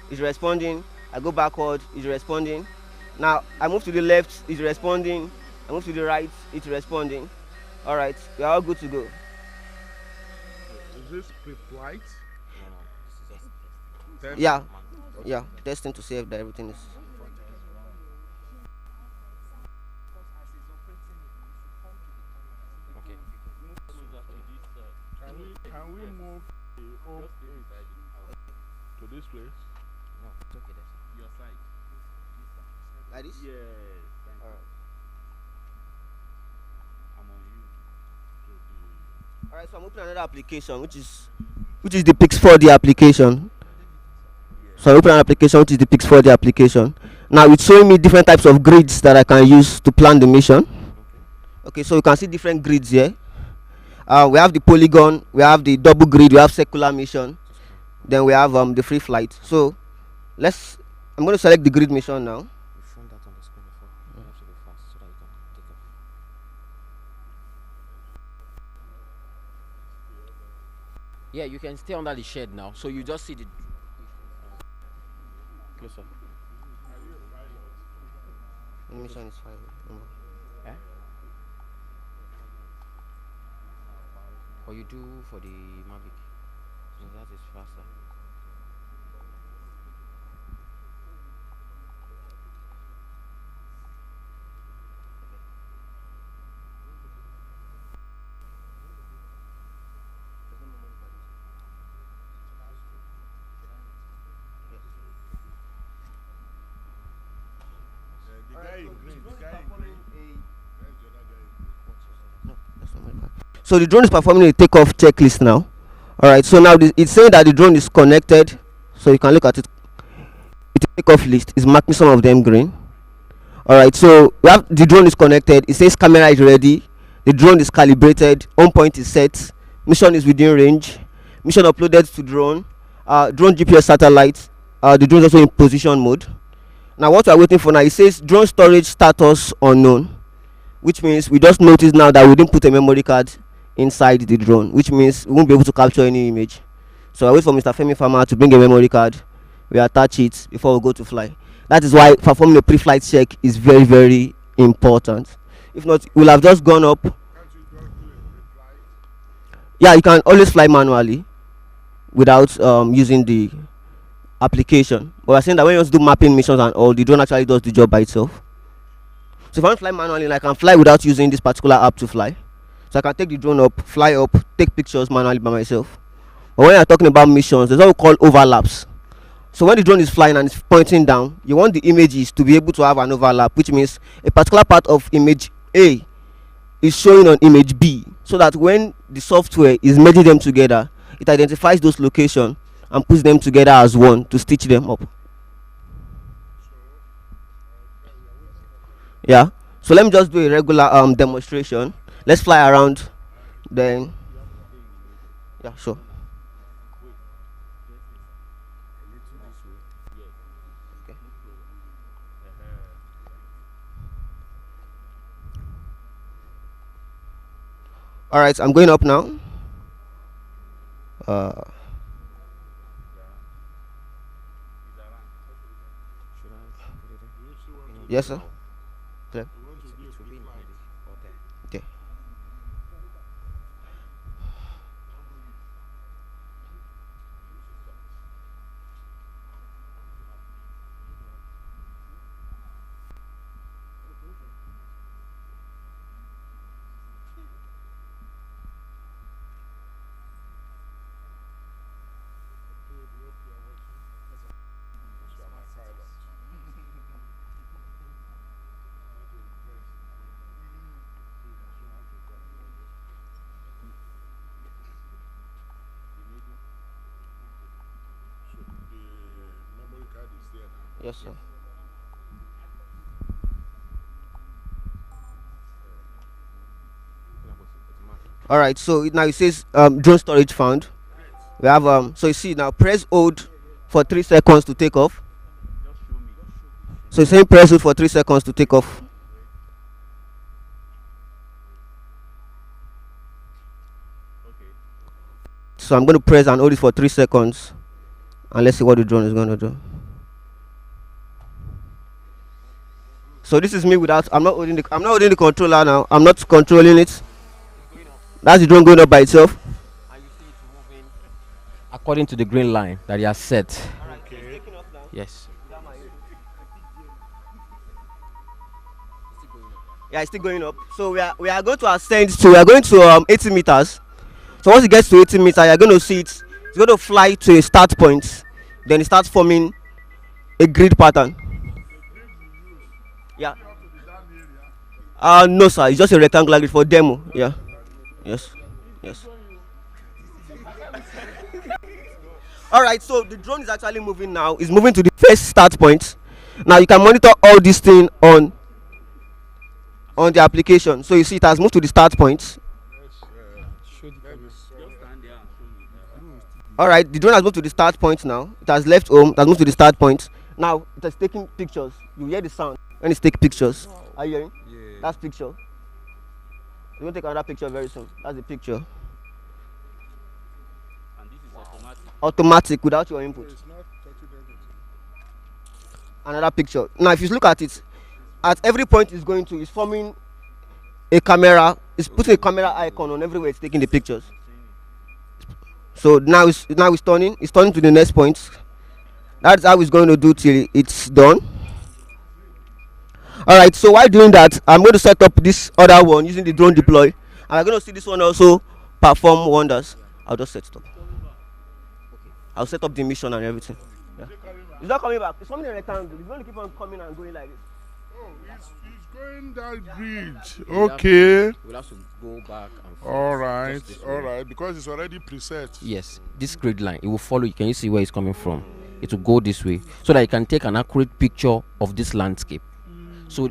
it's responding. I go backward, it's responding. Now I move to the left, it's responding. I move to the right, it's responding. All right, we are all good to go. Is this pre-flight? Test? Yeah, yeah, testing to see if everything is. Okay. Can we move the home to this place? No, it's okay. That's your side. Like this? Yes. All right. Alright, so I'm opening another application, which is the Pix 4D application. So I open an application which is the Pix 4D application. Now it's showing me different types of grids that I can use to plan the mission. Okay, so you can see different grids here. We have the polygon, we have the double grid, we have circular mission, then we have the free flight. So I'm going to select the grid mission now. You've shown that on the screen before. You have to be fast so that you can take off. Yeah, you can stay under the shed now. So you just see the closer. Mission is 5. Eh? Or you do for the Mavic. So that is faster. So the drone is performing a takeoff checklist now. Alright, so now it's saying that the drone is connected. So you can look at it. It's a takeoff list. It's marking some of them green. Alright, so we have the drone is connected. It says camera is ready. The drone is calibrated. On point is set. Mission is within range. Mission uploaded to drone. Drone GPS satellite. The drone is also in position mode. Now what we are waiting for now, it says drone storage status unknown, which means we just noticed now that we didn't put a memory card inside the drone, which means we won't be able to capture any image. So I wait for Mr. Femi Farmer to bring a memory card. We attach it before we go to fly. That is why performing a pre-flight check is very, very important. If not, we'll have just gone up. Yeah, you can always fly manually without using the application. But we're saying that when you want to do mapping missions and all, the drone actually does the job by itself. So if I want to fly manually, I can fly without using this particular app to fly. So I can take the drone up, fly up, take pictures manually by myself. But when you're talking about missions, there's what we call overlaps. So when the drone is flying and it's pointing down, you want the images to be able to have an overlap, which means a particular part of image A is showing on image B, so that when the software is merging them together, it identifies those locations and puts them together as one to stitch them up. Yeah, so let me just do a regular demonstration. Let's fly around, then yeah, sure. Okay. All right, I'm going up now. Yes, sir. Okay. Okay. Yes, sir. All right, so now it says drone storage found. We have so you see now, press hold for 3 seconds to take off. So it's saying press hold for 3 seconds to take off. So I'm going to press and hold it for 3 seconds, and let's see what the drone is going to do. So this is me without. I'm not holding the controller now. I'm not controlling it. That's the drone going up by itself. And you see it moving according to the green line that you have set. Okay. Yes. Yeah, it's still going up. So we are going to ascend to, we are going to 80 meters. So once it gets to 80 meters, you're going to see it's going to fly to a start point. Then it starts forming a grid pattern. Yeah. No, sir. It's just a rectangular grid for demo. Yeah. Yes. Yes. All right, so the drone is actually moving now. It's moving to the first start point. Now you can monitor all these things on the application. So you see it has moved to the start point. All right, the drone has moved to the start point now. It has left home. It has moved to the start point. Now it is taking pictures. You hear the sound when it's taking pictures. Are you hearing? Yeah. That's picture. You're going to take another picture very soon. That's the picture. And this is automatic. Automatic without your input. So it's not touching anything. Another picture. Now if you look at it, at every point it's going to, it's forming a camera. It's putting a camera icon on everywhere it's taking the pictures. So now it's turning. It's turning to the next point. That's how it's going to do till it's done. All right. So while doing that, I'm going to set up this other one using the drone deploy, and I'm going to see this one also perform wonders. I'll just set it up. I'll set up the mission and everything. Yeah. It's not coming back. It's coming in a rectangle. It's going to keep on coming and going like this. Oh, it's going that bridge. Okay. We'll have to go back and forth. All right, because it's already preset. Yes, this grid line, it will follow. Can you see where it's coming from? It will go this way so that you can take an accurate picture of this landscape. So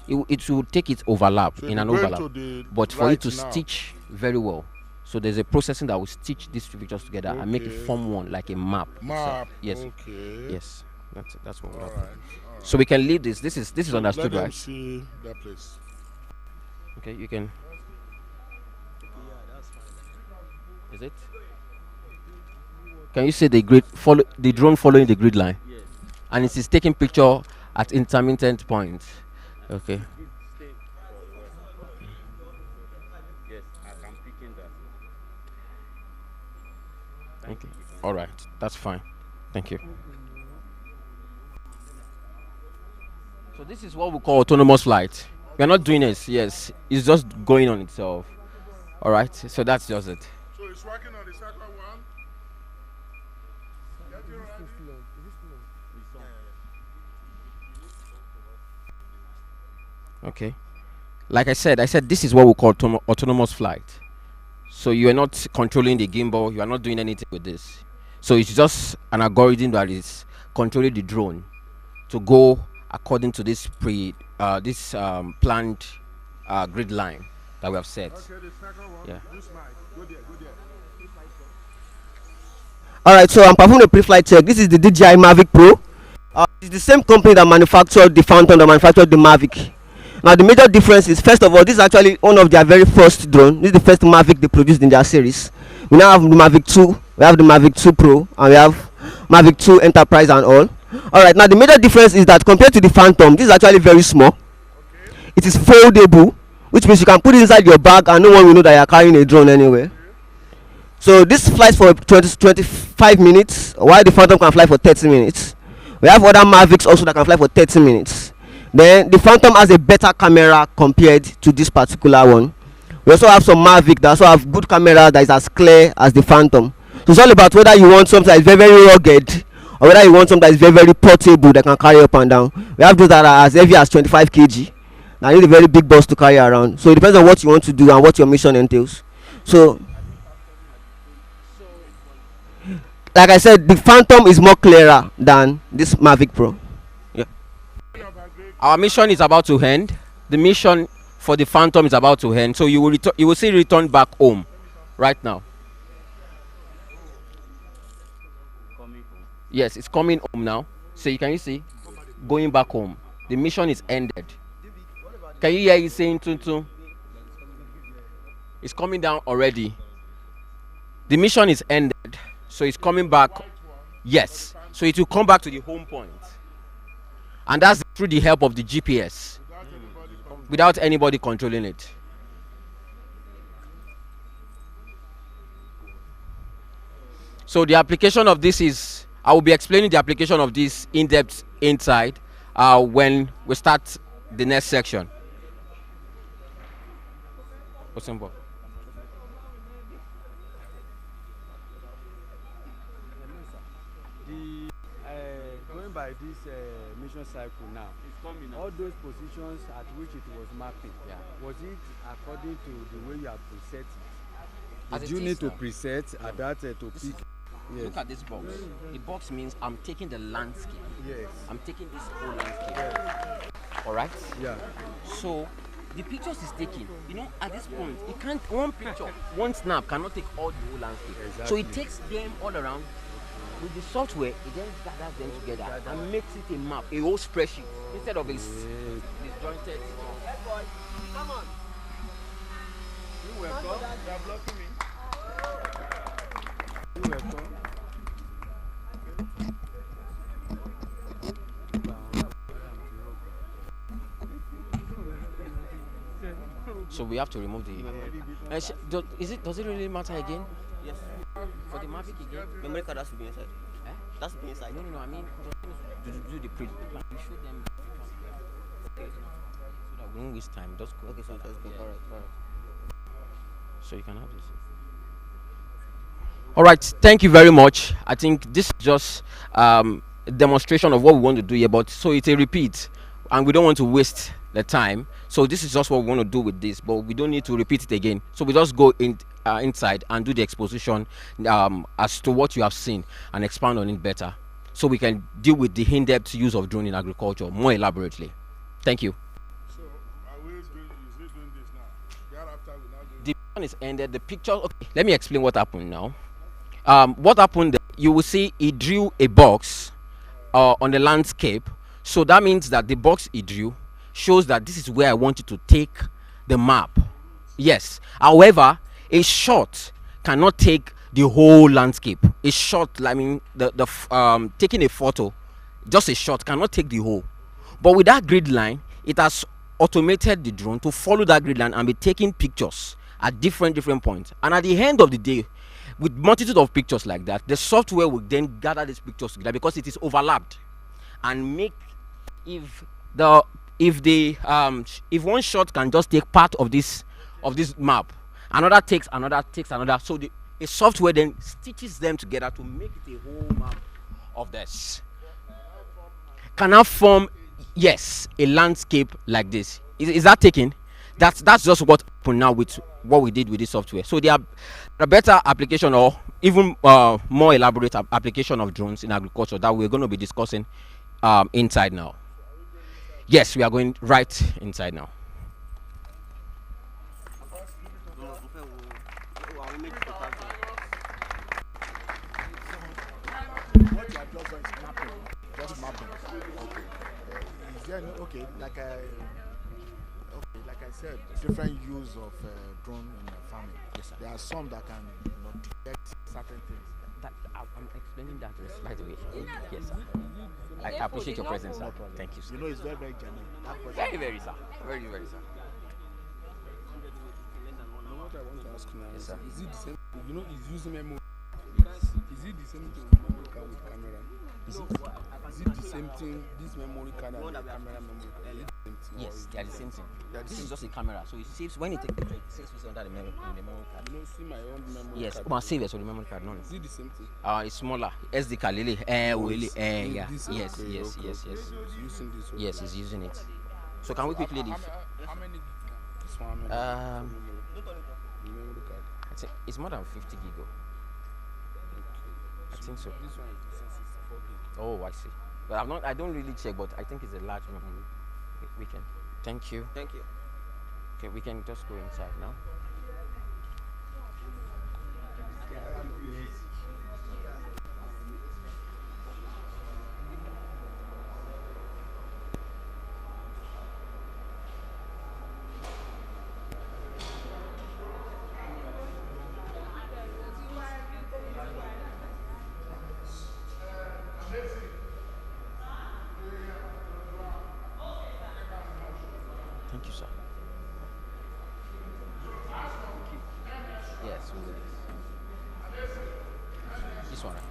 it will take its overlap So in an overlap, but for it to stitch very well. So there's a processing that will stitch these two pictures together and make it form one, like a map. Yes. Okay. Yes. That's what we'll have. So we can leave this. This is understood, let right? See that place. Okay, you can. Is it? Can you see the drone following the grid line? Yes. And it is taking picture at intermittent points. Okay. Yes, I'm picking that. Okay. All right. That's fine. Thank you. So this is what we call autonomous flight. We are not doing this. Yes, it's just going on itself. All right. So that's just it. So it's working on the second one. Okay. Like I said this is what we call autonomous flight. So you are not controlling the gimbal. You are not doing anything with this. So it's just an algorithm that is controlling the drone to go according to this planned grid line that we have set. Okay, the second one. Yeah. Go there. All right, so I'm performing a pre-flight check. This is the DJI Mavic Pro. It's the same company that manufactured the Phantom, that manufactured the Mavic. Now the major difference is, first of all, this is actually one of their very first drone. This is the first Mavic they produced in their series. We now have the Mavic 2, we have the Mavic 2 Pro, and we have Mavic 2 Enterprise and all. All right, now the major difference is that compared to the Phantom, this is actually very small. Okay. It is foldable, which means you can put it inside your bag and no one will know that you are carrying a drone anywhere. So this flies for 25 minutes, while the Phantom can fly for 30 minutes. We have other Mavics also that can fly for 30 minutes. Then the Phantom has a better camera compared to this particular one. We also have some Mavic that also have good camera that is as clear as the Phantom. So it's all about whether you want something that is very, very rugged, or whether you want something that is very, very portable that can carry up and down. We have those that are as heavy as 25 kg. Now you need a very big bus to carry around. So it depends on what you want to do and what your mission entails. So like I said, the Phantom is more clearer than this Mavic Pro. Yeah. Our mission is about to end. The mission for the Phantom is about to end. So you will see return back home right now. Yes, it's coming home now. So you see going back home. The mission is ended. Can you hear it saying "Tuntum"? It's coming down already. The mission is ended. So it's coming back. Yes. So it will come back to the home point. And that's through the help of the GPS. Without anybody controlling it. So the application of this is, I will be explaining the application of this in depth inside when we start the next section. Going by this mission cycle now, all those positions at which it was mapping, was it according to the way you have preset it? Did you need to preset at that to pick? Yes. Look at this box. The box means I'm taking the landscape. Yes. I'm taking this whole landscape. All right. Yeah. So the pictures is taking. You know, at this point, it can't. One picture, one snap cannot take all the whole landscape. So it takes them all around. With the software, it then gathers them together and makes it a map, a whole spreadsheet, instead of a disjointed. Come on. You welcome. You are blocking me. You welcome. So we have to remove the. Does it really matter again? Yes. For the Mavic again? Memory card has to be inside. Eh? That's to be inside. No. I mean, do the pre. Like, we show them. So that we won't waste time. Just go. Okay, so let's go. Yeah. Alright. So you can have this. All right. Thank you very much. I think this is just a demonstration of what we want to do here. But so it's a repeat, and we don't want to waste the time. So this is just what we want to do with this, but we don't need to repeat it again. So we just go inside and do the exposition as to what you have seen and expand on it better, so we can deal with the in-depth use of drone in agriculture more elaborately. Thank you. So, are we doing this now? Thereafter, we now do. The one is ended. The picture. Okay, let me explain what happened now. What happened? You will see he drew a box on the landscape. So that means that the box he drew shows that this is where I want you to take the map. Yes. However, a shot cannot take the whole landscape. A shot, I mean, taking a photo, just a shot cannot take the whole. But with that grid line, it has automated the drone to follow that grid line and be taking pictures at different points. And at the end of the day, with multitude of pictures like that, the software will then gather these pictures together because it is overlapped and make if one shot can just take part of this map, another takes another, so a software then stitches them together to make it a whole map of this. Can I form, yes, a landscape like this? Is that taken? That's just what happened now with what we did with this software. So there are a better application, or even more elaborate application of drones in agriculture that we're going to be discussing inside now. Yes, we are going right inside now. What you have just done is mapping. Just mapping. Okay. Is there no, okay, like I said, different use of drone in farming. Yes, sir. There are some that can detect certain things. I'm explaining that right away. Yes, sir. I appreciate your presence, sir. Thank you, sir. You know, it's very, very genuine. Very, sir. Very, sir. What I want to ask now Yes, is, sir. is it the same? You know, he's using memory. Is it the same thing with memory card with camera? Is it the same thing? This memory card and the camera memory card. Is it the same thing? Yes, they are the same thing. This is just a camera, so it saves when you take the picture, it saves under the memory card. You know, see my own memory Yes, card. but save it on the memory card, no. Is it the same thing? It's smaller. SD card, Lily. Yeah. This- Yes. okay. He's using this. Okay. Yes, he's using it. So can we quickly leave? How many gig now? This one, how many Um, gig? The memory card. I think it's more than 50 gig. I think so. This one is 64 gig. Oh, I see. But I don't really check, but I think it's a large memory. We can. Thank you. Thank you. Okay, we can just go inside now. Thank you, sir. Yes, we will. This one. Right?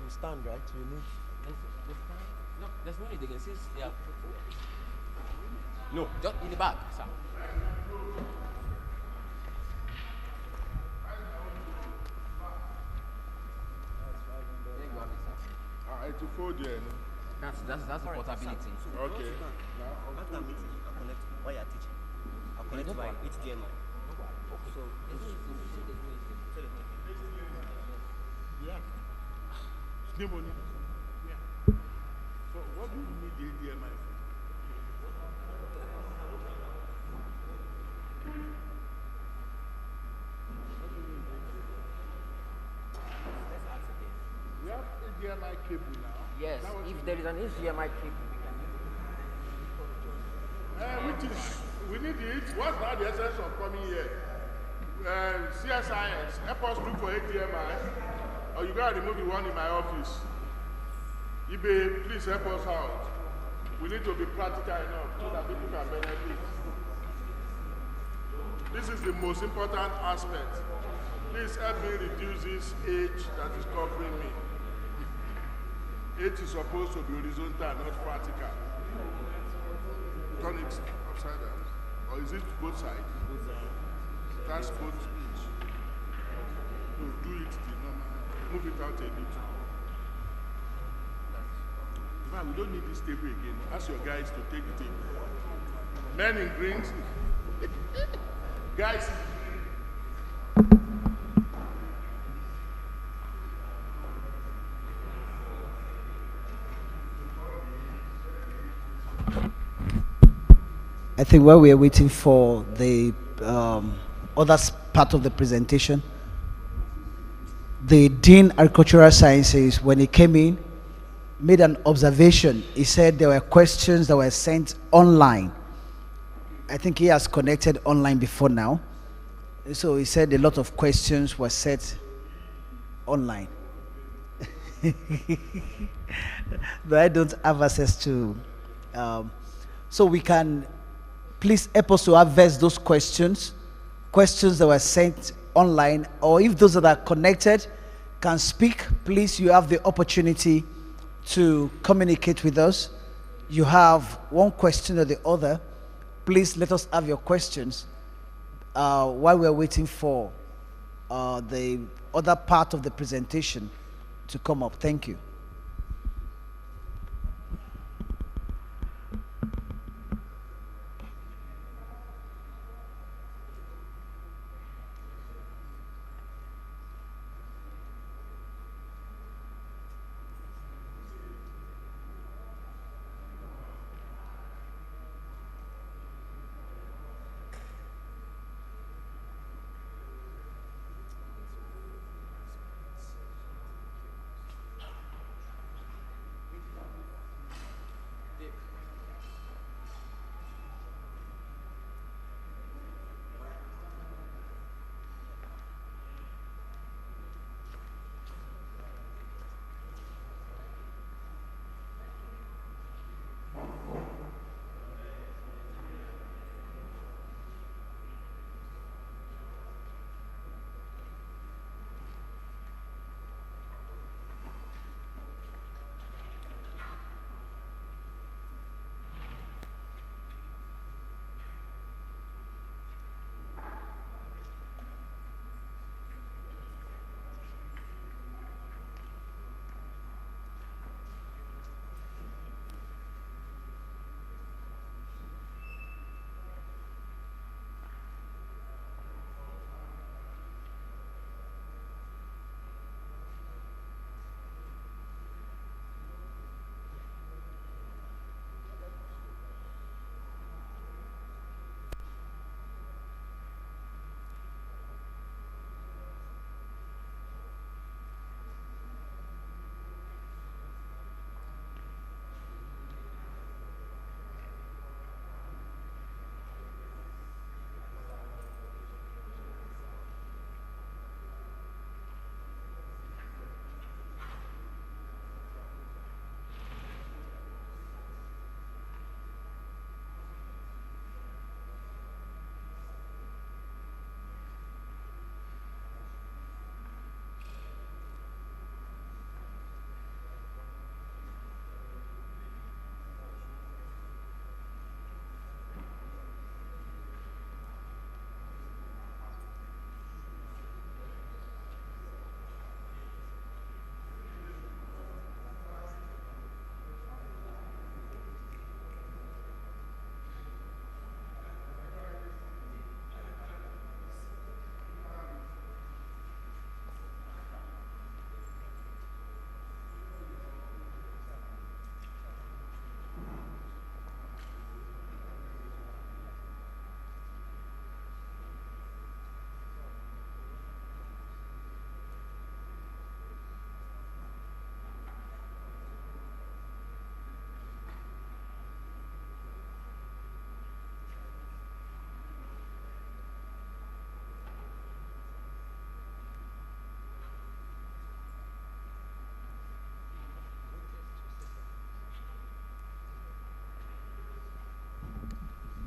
You stand, right? You need. No, there's no need. They can see. Yeah. No, just in the back, sir. to fold there. No? That's the portability. Okay. After meeting, I'll connect while you're teaching. I'll connect by HDMI. So, Yeah. Sniboni. Yeah. So what do you need the HDMI for? We have HDMI cable now. Yes, if there is an HDMI cable, Which is, we need it. What's now the essence of coming here? CSIS, help us look for HDMI, or you gotta remove the one in my office. eBay, please help us out. We need to be practical enough so that people can benefit. This is the most important aspect. Please help me reduce this age that is covering me. Age is supposed to be horizontal, not vertical. Turn it upside down. Or is it both sides? That's both each. No, do it the normal. Move it out a little. In fact, we don't need this table again. Ask your guys to take the table. Men in greens. Guys. I think while we are waiting for the other part of the presentation, the Dean Agricultural Sciences, when he came in, made an observation. He said there were questions that were sent online. I think he has connected online before now. So he said a lot of questions were set online. But I don't have access to. So we can please help us to address those questions that were sent online, or if those that are connected can speak, please, you have the opportunity to communicate with us. You have one question or the other. Please let us have your questions while we're waiting for the other part of the presentation to come up. Thank you.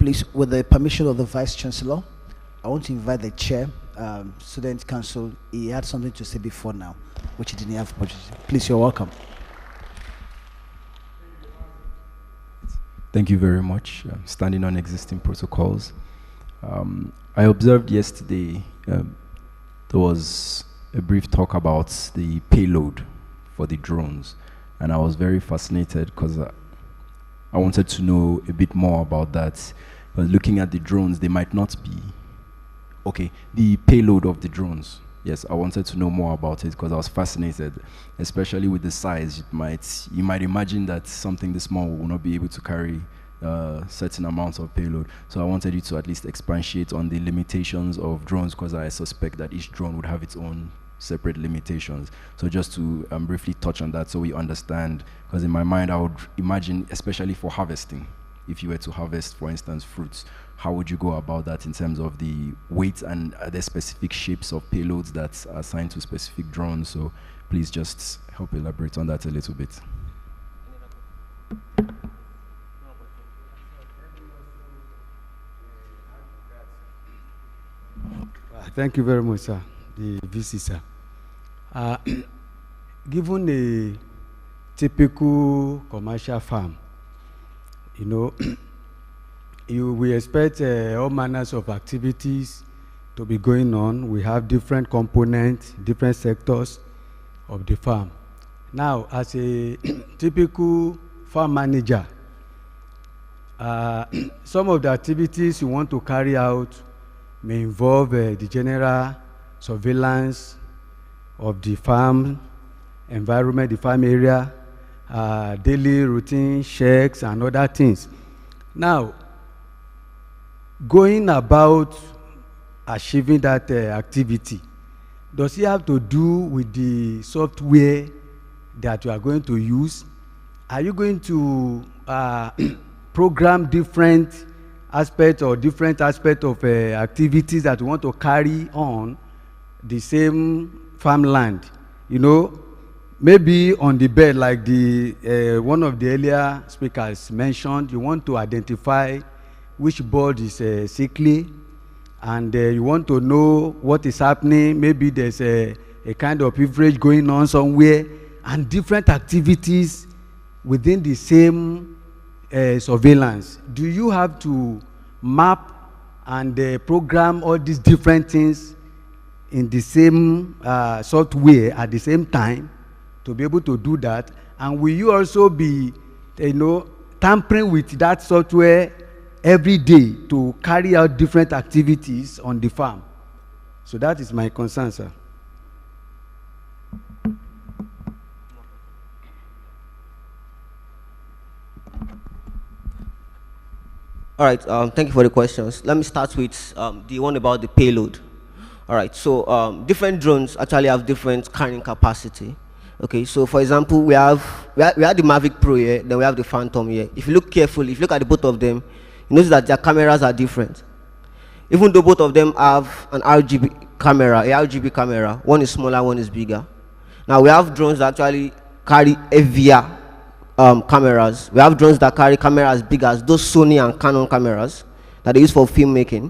Please, with the permission of the Vice Chancellor, I want to invite the Chair, Student Council. He had something to say before now, which he didn't have opportunity. Please, you're welcome. Thank you very much. Standing on existing protocols. I observed yesterday there was a brief talk about the payload for the drones, and I was very fascinated because I wanted to know a bit more about that. But looking at the drones, they might not be okay. The payload of the drones. Yes, I wanted to know more about it because I was fascinated, especially with the size. You might imagine that something this small will not be able to carry certain amounts of payload. So I wanted you to at least expatiate on the limitations of drones, because I suspect that each drone would have its own separate limitations. So just to briefly touch on that so we understand, because in my mind I would imagine, especially for harvesting, if you were to harvest, for instance, fruits, how would you go about that in terms of the weight and the specific shapes of payloads that are assigned to specific drones? So please just help elaborate on that a little bit. Thank you very much, sir, the VC, sir. Given a typical commercial farm, you know, we expect all manners of activities to be going on. We have different components, different sectors of the farm. Now, as a typical farm manager, some of the activities you want to carry out may involve the general surveillance of the farm environment, the farm area, daily routine checks and other things. Now, going about achieving that activity, does it have to do with the software that you are going to use? Are you going to program different aspects or different aspects of activities that you want to carry on the same farmland? You know, maybe on the bed, like the one of the earlier speakers mentioned, you want to identify which bird is sickly, and you want to know what is happening. Maybe there's a kind of beverage going on somewhere, and different activities within the same surveillance. Do you have to map and program all these different things in the same software at the same time to be able to do that? And will you also be, you know, tampering with that software every day to carry out different activities on the farm? So that is my concern, sir. All right, thank you for the questions. Let me start with the one about the payload. All right, so different drones actually have different carrying capacity. Okay, so for example, we have the Mavic Pro here, then we have the Phantom here. If you look carefully, if you look at the both of them, you notice that their cameras are different. Even though both of them have an RGB camera, one is smaller, one is bigger. Now we have drones that actually carry heavier cameras. We have drones that carry cameras as big as those Sony and Canon cameras that they use for filmmaking.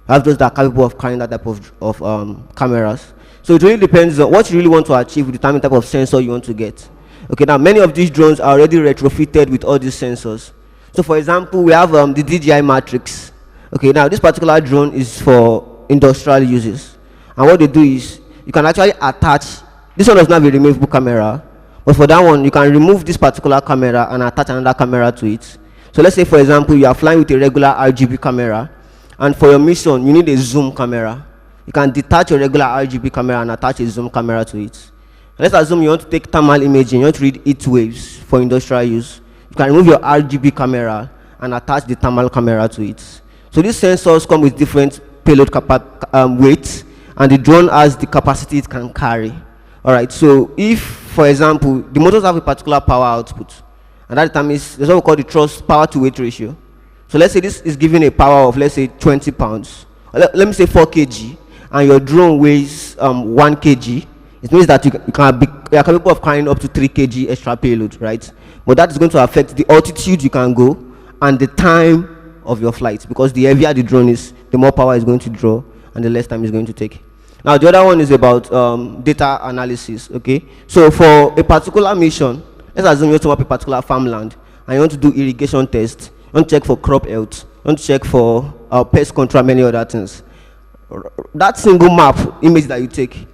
We have those that are capable of carrying that type of cameras. So it really depends on what you really want to achieve with the type of sensor you want to get. Okay, now many of these drones are already retrofitted with all these sensors. So for example, we have the DJI Matrix. Okay, now this particular drone is for industrial uses. And what they do is, you can actually attach, this one does not have a removable camera, but for that one, you can remove this particular camera and attach another camera to it. So let's say, for example, you are flying with a regular RGB camera, and for your mission, you need a zoom camera. You can detach your regular RGB camera and attach a zoom camera to it. Let's assume you want to take thermal imaging, you want to read heat waves for industrial use. You can remove your RGB camera and attach the thermal camera to it. So these sensors come with different payload weights, and the drone has the capacity it can carry. All right, so if, for example, the motors have a particular power output, and that determines, there's what we call the thrust power to weight ratio. So let's say this is giving a power of, let's say, 20 pounds. Let me say 4 kg, and your drone weighs 1 kg. It means that you are capable of carrying up to 3 kg extra payload, right? But that is going to affect the altitude you can go and the time of your flight, because the heavier the drone is, the more power it's going to draw and the less time it's going to take. Now the other one is about data analysis. Okay, so for a particular mission, let's assume you want to map a particular farmland and you want to do irrigation tests, you want to check for crop health, you want to check for pest control, many other things. That single map image that you take, you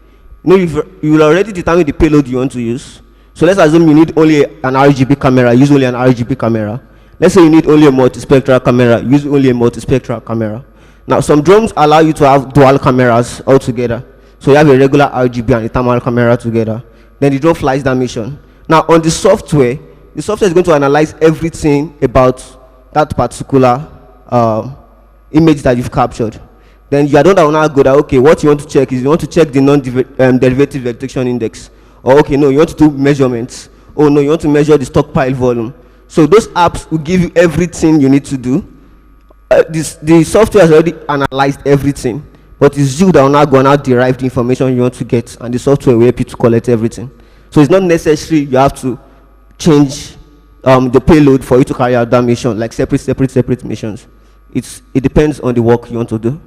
know, you will already determine the payload you want to use. So let's assume you need only an RGB camera, use only an RGB camera. Let's say you need only a multispectral camera, use only a multispectral camera. Now some drones allow you to have dual cameras altogether. So you have a regular RGB and a thermal camera together. Then the drone flies that mission. Now on the software is going to analyze everything about that particular image that you've captured. Then you are the one that will go that, okay, what you want to check is you want to check the non-derivative vegetation index. Or okay, no, you want to do measurements. Oh no, you want to measure the stockpile volume. So those apps will give you everything you need to do. The software has already analyzed everything, but it's you that will now go and now derive the information you want to get, and the software will help you to collect everything. So it's not necessary you have to change the payload for you to carry out that mission, like separate missions. It depends on the work you want to do.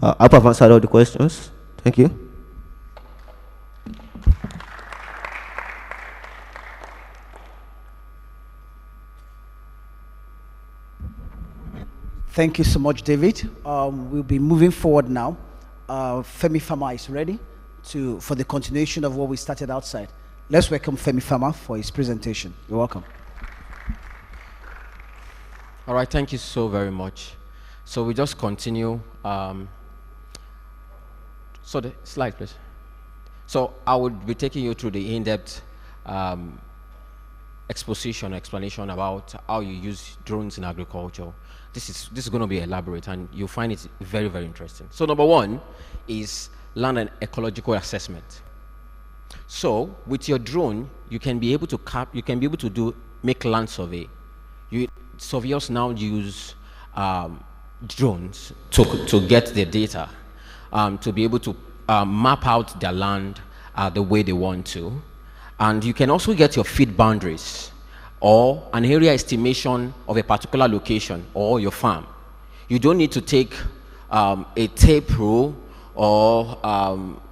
I hope I've answered all the questions. Thank you. Thank you so much, David. We'll be moving forward now. Femi Fama is ready for the continuation of what we started outside. Let's welcome Femi Fama for his presentation. You're welcome. All right, thank you so very much. So we just continue. So the slide, please. So I would be taking you through the in-depth explanation about how you use drones in agriculture. This is going to be elaborate, and you'll find it very, very interesting. So number one is land and ecological assessment. So with your drone, you can be able to make land survey. Surveyors now use drones to get their data, to be able to map out their land the way they want to. And you can also get your feed boundaries or an area estimation of a particular location or your farm. You don't need to take a tape rule or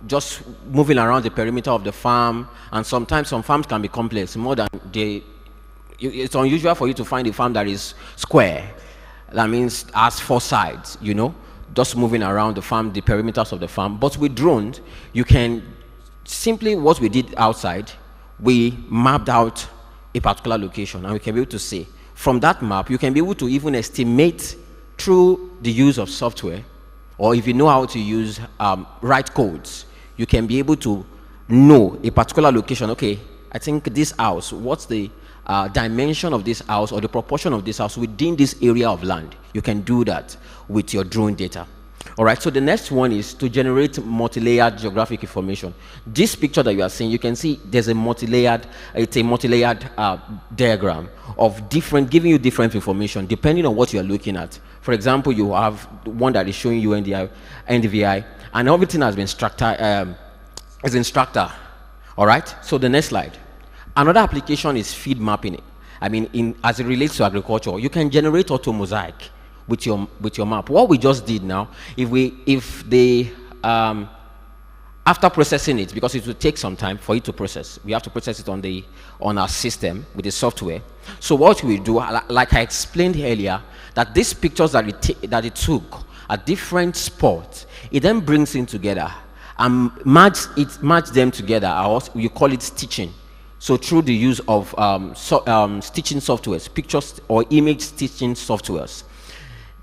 just moving around the perimeter of the farm. And sometimes some farms can be complex, more than it's unusual for you to find a farm that is square. That means has 4 sides, you know, just moving around the farm, the perimeters of the farm. But with drones, you can simply, what we did outside, we mapped out a particular location, and we can be able to see. From that map, you can be able to even estimate through the use of software, or if you know how to use write codes, you can be able to know a particular location. Okay, I think this house, what's the dimension of this house or the proportion of this house within this area of land? You can do that with your drone data. All right, so the next one is to generate multi-layered geographic information. This picture that you are seeing, you can see there's a multi-layered, diagram of giving you different information depending on what you are looking at. For example, you have one that is showing you NDVI, and everything has been structured. All right, so the next slide. Another application is feed mapping. I mean, as it relates to agriculture, you can generate auto mosaic with your map. What we just did now, after processing it, because it will take some time for it to process, we have to process it on our system with the software. So what we do, like I explained earlier, that these pictures that it took at different spots, it then brings in together and match them together. We call it stitching. So through the use of stitching softwares, pictures or image stitching softwares,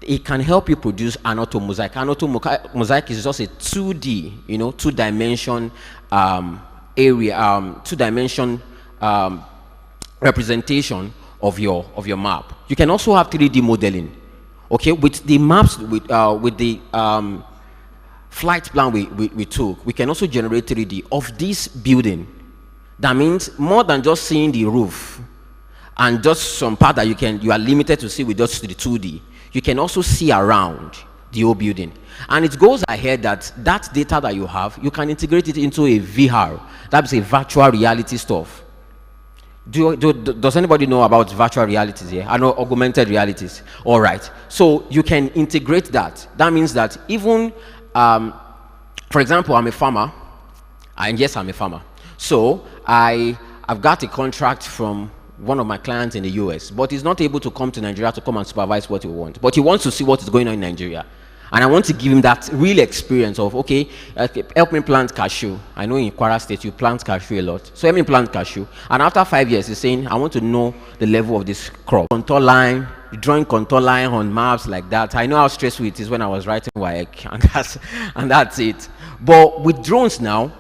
it can help you produce an auto mosaic. An auto mosaic is just a 2D, you know, two-dimension two-dimension representation of your map. You can also have 3D modeling. Okay, with the maps, with the flight plan we took, we can also generate 3D of this building. That means more than just seeing the roof and just some part that you are limited to see with just the 2D. You can also see around the whole building. And it goes ahead that data that you have, you can integrate it into a VR. That is a virtual reality stuff. Does anybody know about virtual realities here? I know augmented realities. All right. So you can integrate that. That means that even, for example, I'm a farmer, and yes, I'm a farmer. So I've got a contract from one of my clients in the US, but he's not able to come to Nigeria to come and supervise what he wants. But he wants to see what is going on in Nigeria. And I want to give him that real experience of, okay, help me plant cashew. I know in Kwara State you plant cashew a lot. So help me plant cashew. And after 5 years, he's saying, I want to know the level of this crop. Contour line, drawing contour line on maps like that. I know how stressful it is when I was writing WAEC, and that's it. But with drones now,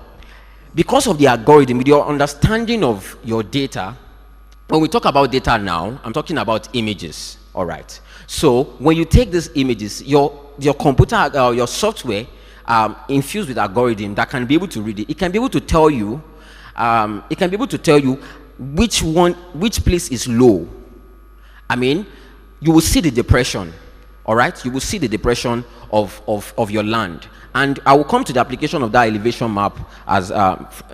because of the algorithm, with your understanding of your data, when we talk about data now, I'm talking about images, all right? So when you take these images, your computer, your software, infused with algorithm that can be able to read it, it can be able to tell you, which place is low. I mean, you will see the depression, all right? You will see the depression of your land. And I will come to the application of that elevation map as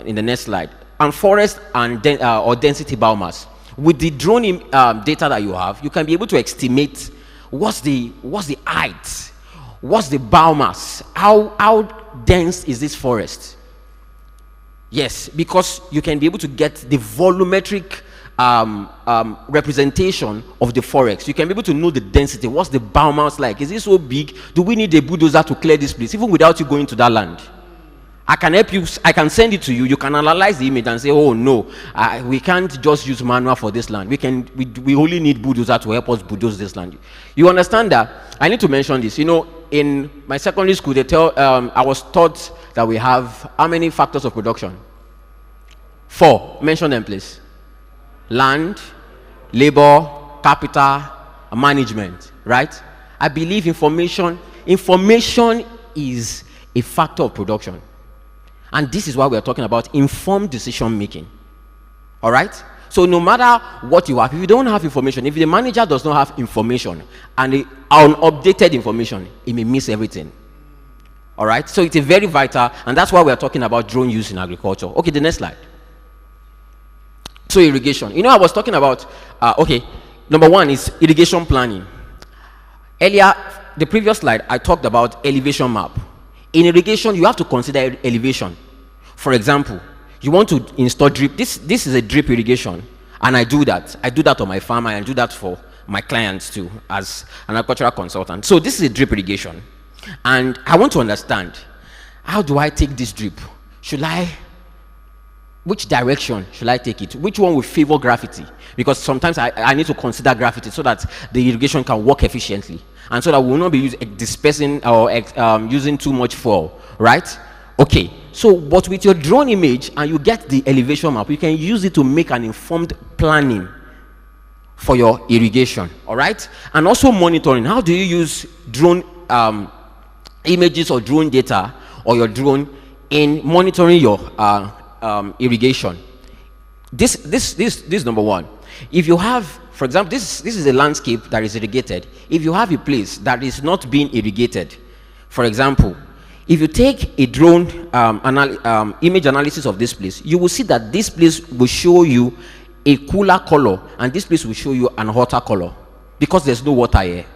in the next slide. And forest and or density biomass. With the drone data that you have, you can be able to estimate what's the height, what's the biomass, how dense is this forest. Yes, because you can be able to get the volumetric representation of the forest. You can be able to know the density. What's the biomass like? Is it so big? Do we need a bulldozer to clear this place, even without you going to that land? I can help you. I can send it to you. You can analyze the image and say, oh no, we can't just use manual for this land. We only need bulldozer to help us bulldoze this land. You understand that? I need to mention this. You know, in my secondary school, I was taught that we have how many factors of production? 4. Mention them, please. Land, labor, capital, and management, right? I believe information is a factor of production. And this is why we are talking about informed decision making. All right? So no matter what you have, if you don't have information, if the manager does not have information and unupdated information, he may miss everything. All right? So it's a very vital, and that's why we are talking about drone use in agriculture. Okay, the next slide. So irrigation. You know, I was talking about, okay, number 1 is irrigation planning. Earlier, the previous slide, I talked about elevation map. In irrigation, you have to consider elevation. For example, you want to install drip. This is a drip irrigation, and I do that. I do that on my farm, and I do that for my clients too, as an agricultural consultant. So this is a drip irrigation, and I want to understand, how do I take this drip? Which direction should I take it? Which one will favor gravity? Because sometimes I need to consider gravity so that the irrigation can work efficiently. And so that we will not be dispersing or using too much fuel, right? Okay, so but with your drone image and you get the elevation map, you can use it to make an informed planning for your irrigation, all right? And also monitoring. How do you use drone images or drone data or your drone in monitoring your irrigation? This is number 1. If you have, for example, this is a landscape that is irrigated. If you have a place that is not being irrigated, for example, if you take a drone image analysis of this place, you will see that this place will show you a cooler color and this place will show you an hotter color because there's no water here.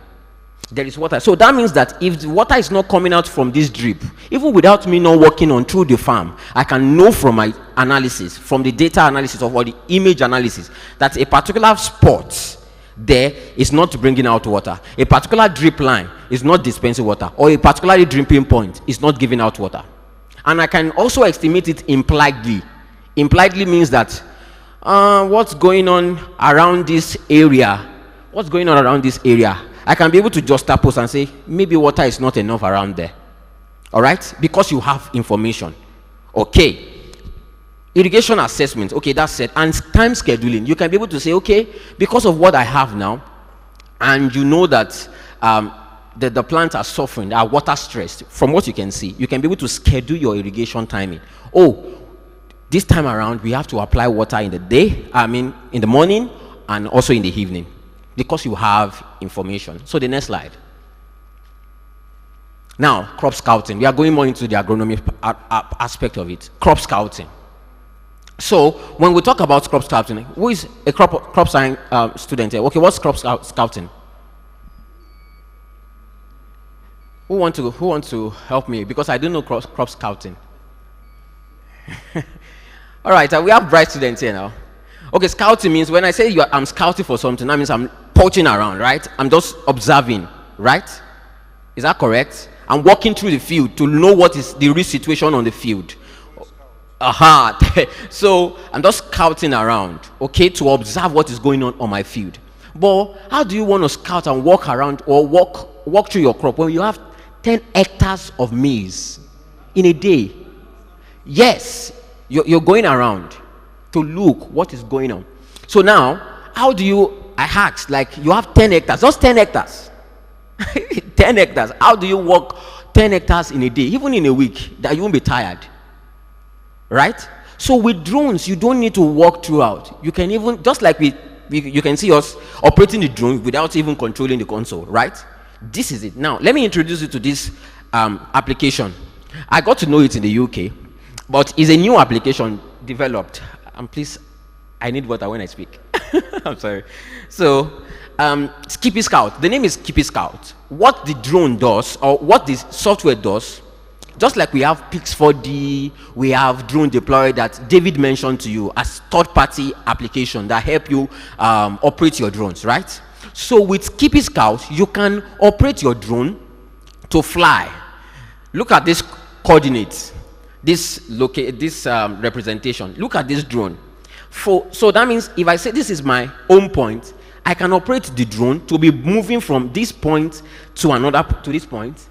There is water. So that means that if the water is not coming out from this drip, even without me not working on through the farm, I can know from my analysis, from the data analysis or the image analysis, that a particular spot there is not bringing out water. A particular drip line is not dispensing water, or a particular dripping point is not giving out water. And I can also estimate it impliedly. Impliedly means that what's going on around this area? What's going on around this area? I can be able to just juxtapose and say, maybe water is not enough around there. All right? Because you have information. Okay. Irrigation assessment. Okay, that's it. And time scheduling. You can be able to say, okay, because of what I have now, and you know that the plants are suffering, they are water stressed. From what you can see, you can be able to schedule your irrigation timing. Oh, this time around, we have to apply water in the day, in the morning, and also in the evening, because you have information. So the next slide. Now, crop scouting. We are going more into the agronomy aspect of it. Crop scouting. So when we talk about crop scouting, who is a crop science student here? Okay, what's crop scouting? Who want to help me? Because I don't know crop scouting. All right, we have bright students here now. Okay, scouting means when I say I'm scouting for something, that means I'm poaching around, right? I'm just observing, right? Is that correct? I'm walking through the field to know what is the real situation on the field. Aha. So I'm just scouting around, okay, to observe what is going on my field. But how do you want to scout and walk around or walk through your crop when you have 10 hectares of maize in a day? Yes, you're going around to look what is going on. So now, how do you, I asked, like you have 10 hectares, just 10 hectares. 10 hectares. How do you walk 10 hectares in a day, even in a week, that you won't be tired? Right? So with drones, you don't need to walk throughout. You can even, just like you can see us operating the drone without even controlling the console, right? This is it. Now, let me introduce you to this application. I got to know it in the UK, but it's a new application developed. And please, I need water when I speak. I'm sorry. So, Skippy Scout. The name is Skippy Scout. What the drone does, or what this software does, just like we have Pix4D, we have Drone Deploy that David mentioned to you as third-party application that help you operate your drones, right? So with Skippy Scout, you can operate your drone to fly. Look at this coordinates, this representation. Look at this drone. So that means if I say this is my home point, I can operate the drone to be moving from this point to this point.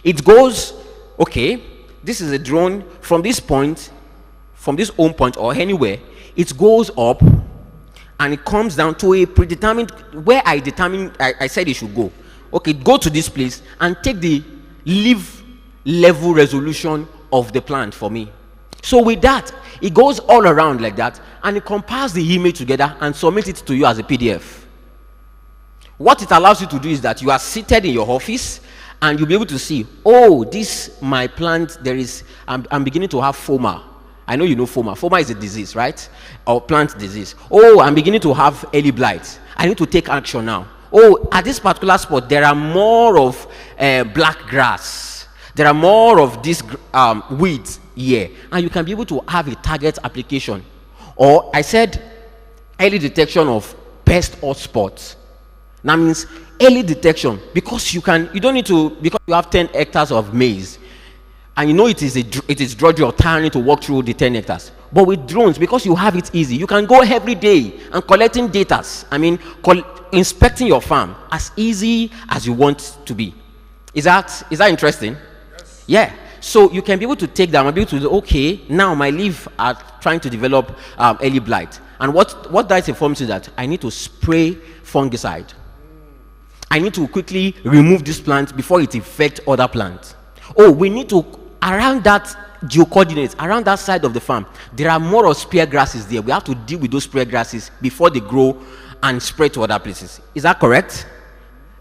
It goes, okay, this is a drone from this point, from this home point or anywhere. It goes up and it comes down to a predetermined, where I said it should go. Okay, go to this place and take the leaf level resolution of the plant for me. So with that, it goes all around like that, and it compiles the image together and submits it to you as a PDF. What it allows you to do is that you are seated in your office, and you'll be able to see, oh, this, my plant, I'm beginning to have FOMA. I know you know FOMA. FOMA is a disease, right? Or plant disease. Oh, I'm beginning to have early blight. I need to take action now. Oh, at this particular spot, there are more of black grass. There are more of these weeds here. And you can be able to have a target application. Or I said early detection of pest hotspots. That means early detection, because you don't need to, because you have 10 hectares of maize, and you know it is drudgery or tiring to walk through the 10 hectares. But with drones, because you have it easy, you can go every day and collecting data. I mean, inspecting your farm as easy as you want to be. Is that interesting? Yes. Yeah. So you can be able to take that and be able to do, okay, now my leaf are trying to develop early blight. And what that informs you that I need to spray fungicide. I need to quickly remove this plant before it affects other plants. Oh, we need to, around that geocoordinates, around that side of the farm, there are more of spear grasses there. We have to deal with those spear grasses before they grow and spread to other places. Is that correct?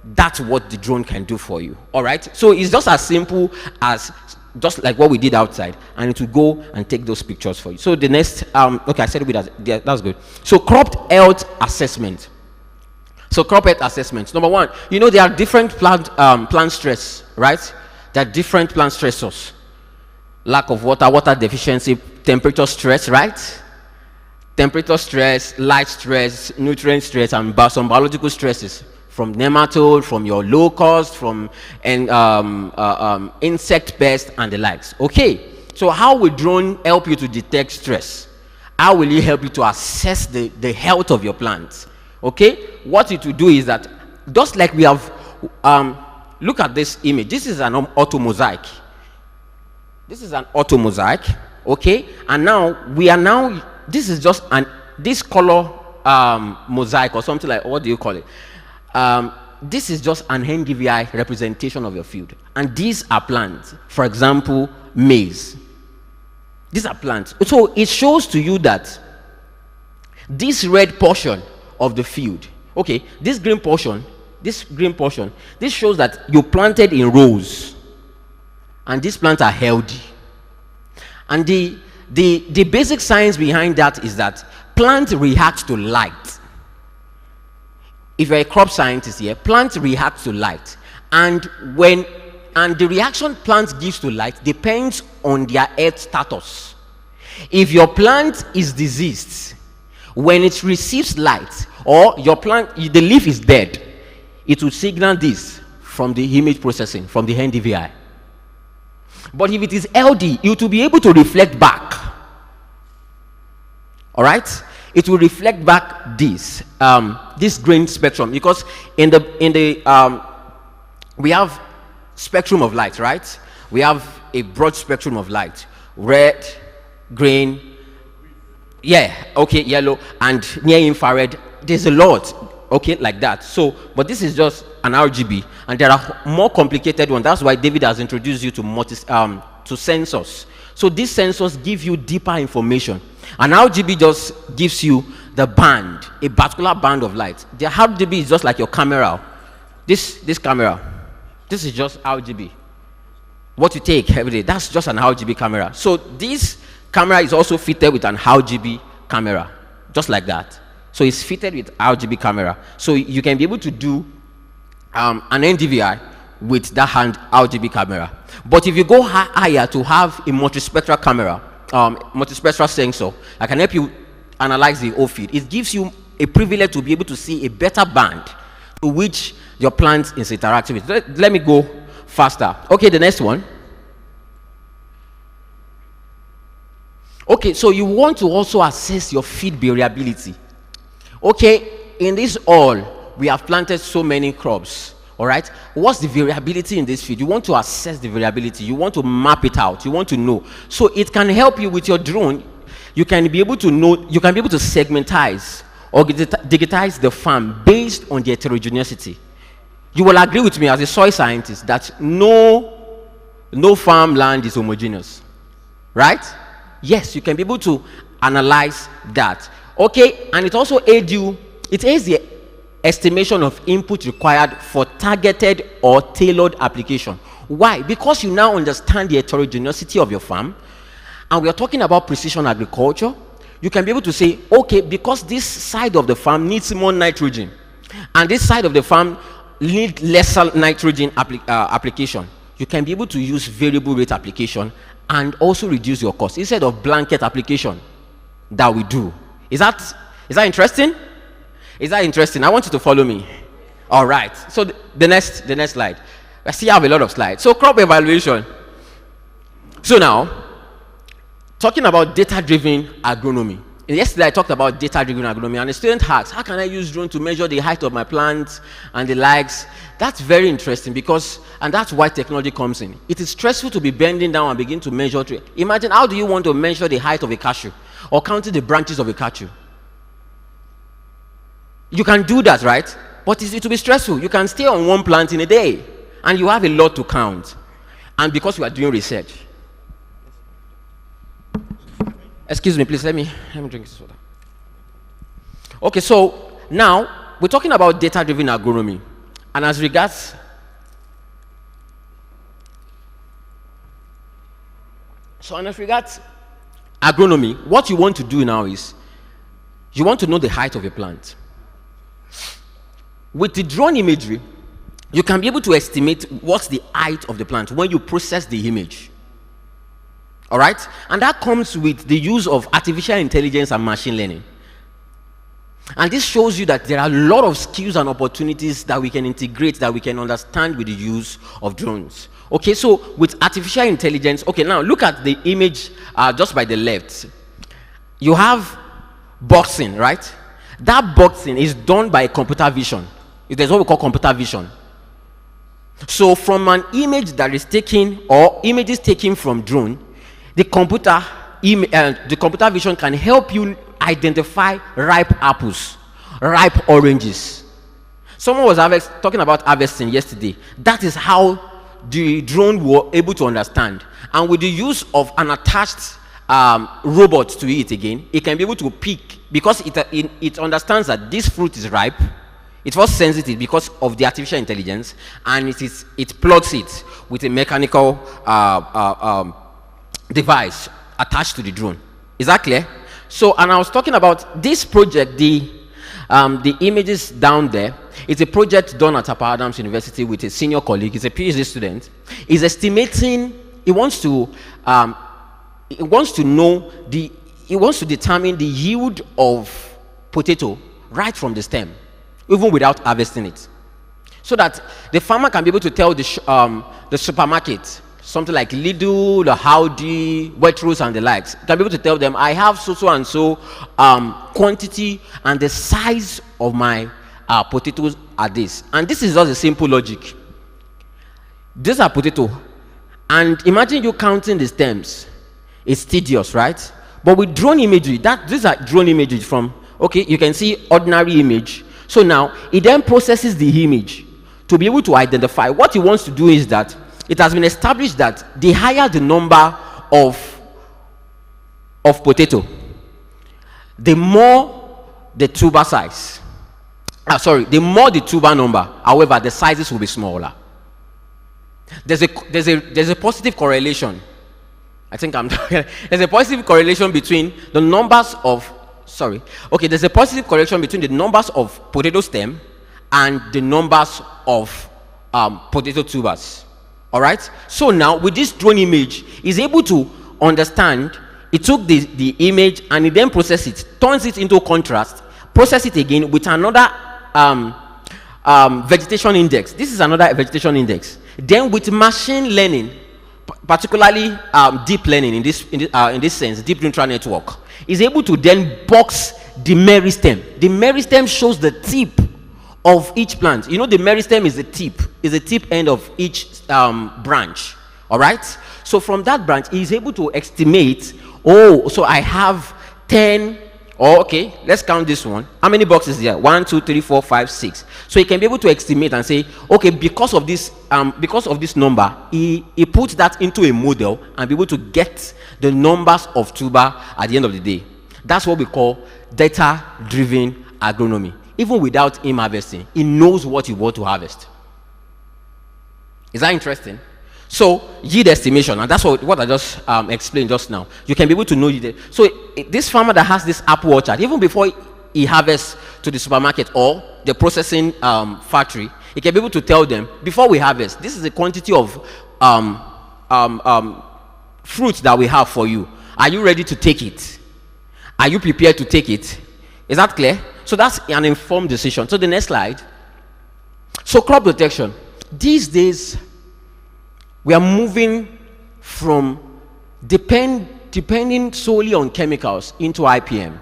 That's what the drone can do for you. All right? So it's just as simple as just like what we did outside, and it will go and take those pictures for you. So the next, okay, I said it, that's good. So crop health assessment. So crop health assessment. Number one, you know there are different plant stress, right? There are different plant stressors. Lack of water, water deficiency, temperature stress, right? Temperature stress, light stress, nutrient stress, and some biological stresses from nematode, from your locust, from insect pest, and the likes. Okay, so how will drone help you to detect stress? How will it help you to assess the health of your plants? Okay, what it will do is that, just like we have, look at this image. This is an auto mosaic. This is an auto mosaic, okay? And now this is just this color mosaic or something like, what do you call it? This is just an NDVI representation of your field. And these are plants. For example, maize. These are plants. So it shows to you that this red portion of the field, okay, this green portion, this shows that you planted in rows, and these plants are healthy. And the The basic science behind that is that plants react to light. If you're a crop scientist here, plants react to light. And the reaction plants gives to light depends on their earth status. If your plant is diseased, when it receives light, or your plant, the leaf is dead, it will signal this from the image processing, from the NDVI. But if it is LD, it will be able to reflect back. All right? It will reflect back this grain spectrum, because we have spectrum of light, right? We have a broad spectrum of light: red, green, yellow, and near infrared. There's a lot, like that. So, but this is just an RGB, and there are more complicated ones. That's why David has introduced you to sensors. So these sensors give you deeper information. An RGB just gives you the band, a particular band of light. The RGB is just like your camera. This camera, this is just RGB. What you take every day, that's just an RGB camera. So this camera is also fitted with an RGB camera, just like that. So it's fitted with RGB camera. So you can be able to do an NDVI with that RGB camera. But if you go higher to have a multispectral camera, multispectral sensor, I can help you analyze the whole field. It gives you a privilege to be able to see a better band to which your plant is interacting with. Let me go faster. Okay, the next one. Okay, so you want to also assess your feed variability. Okay, in this all, we have planted so many crops. All right, what's the variability in this field? You want to assess the variability. You want to map it out. You want to know. So it can help you with your drone. You can be able to know, you can be able to segmentize or digitize the farm based on the heterogeneity. You will agree with me as a soil scientist that no farmland is homogeneous, right? Yes, you can be able to analyze that. Okay, and it also aids the estimation of input required for targeted or tailored application. Why? Because you now understand the heterogeneity of your farm, and we are talking about precision agriculture. You can be able to say, okay, because this side of the farm needs more nitrogen, and this side of the farm needs lesser nitrogen application. You can be able to use variable rate application and also reduce your cost instead of blanket application that we do. Is that interesting? Is that interesting? I want you to follow me. All right. So the next slide. I still have a lot of slides. So crop evaluation. So now, talking about data-driven agronomy. Yesterday I talked about data-driven agronomy, and a student asked, how can I use drone to measure the height of my plants and the likes? That's very interesting and that's why technology comes in. It is stressful to be bending down and begin to measure. Imagine, how do you want to measure the height of a cashew or counting the branches of a cashew? You can do that, right? But it will be stressful. You can stay on one plant in a day, and you have a lot to count. And because we are doing research. Excuse me, please, let me drink this water. Okay, so now we're talking about data-driven agronomy. And as regards agronomy, what you want to do now is you want to know the height of a plant. With the drone imagery, you can be able to estimate what's the height of the plant when you process the image. All right? And that comes with the use of artificial intelligence and machine learning. And this shows you that there are a lot of skills and opportunities that we can integrate, that we can understand with the use of drones. Okay, so with artificial intelligence, okay, now look at the image just by the left. You have boxing, right? That boxing is done by computer vision. There's what we call computer vision. So from an image that is taken, or images taken from drone, the computer vision can help you identify ripe apples, ripe oranges. Someone was talking about harvesting yesterday. That is how the drone were able to understand. And with the use of an attached robot to it again, it can be able to pick, because it understands that this fruit is ripe. It was sensitive because of the artificial intelligence, and it plots it with a mechanical device attached to the drone. Is that clear? So, and I was talking about this project, the images down there. It's a project done at Upper Adams University with a senior colleague. He's a PhD student. He's estimating, he wants to determine the yield of potato right from the stem, even without harvesting it, so that the farmer can be able to tell the supermarket, something like Lidl, the Howdy, Waitrose, and the likes, can be able to tell them, I have so and so quantity, and the size of my potatoes are this. And this is just a simple logic. These are potato, and imagine you counting the stems. It's tedious, right? But with drone imagery, these are drone images from, okay, you can see ordinary image. So now it then processes the image to be able to identify. What it wants to do is that it has been established that the higher the number of potato, the more the tuber size. The more the tuber number, however, the sizes will be smaller. There's a positive correlation. I think there's a positive correlation between the numbers of, there's a positive correlation between the numbers of potato stem and the numbers of potato tubers. All right? So now, with this drone image, it's able to understand, it took the image and it then processed it, turns it into contrast, process it again with another vegetation index. This is another vegetation index. Then with machine learning, particularly deep learning in this sense, deep neural network, is able to then box the meristem. The meristem shows the tip of each plant. You know, the meristem is the tip end of each branch. All right? So from that branch, he is able to estimate, so I have 10, okay, let's count this one. How many boxes there? 1, 2, 3, 4, 5, 6. So he can be able to estimate and say, okay, because of this number, he puts that into a model and be able to get the numbers of tuber at the end of the day. That's what we call data-driven agronomy. Even without him harvesting, he knows what he wants to harvest. Is that interesting? So, yield estimation, and that's what I just explained just now. You can be able to know yield. So, this farmer that has this apple orchard, even before he harvests to the supermarket or the processing factory, he can be able to tell them, before we harvest, this is the quantity of fruit that we have for you. Are you ready to take it? Are you prepared to take it? Is that clear? So that's an informed decision. So the next slide. So crop protection. These days, we are moving from depending solely on chemicals into IPM.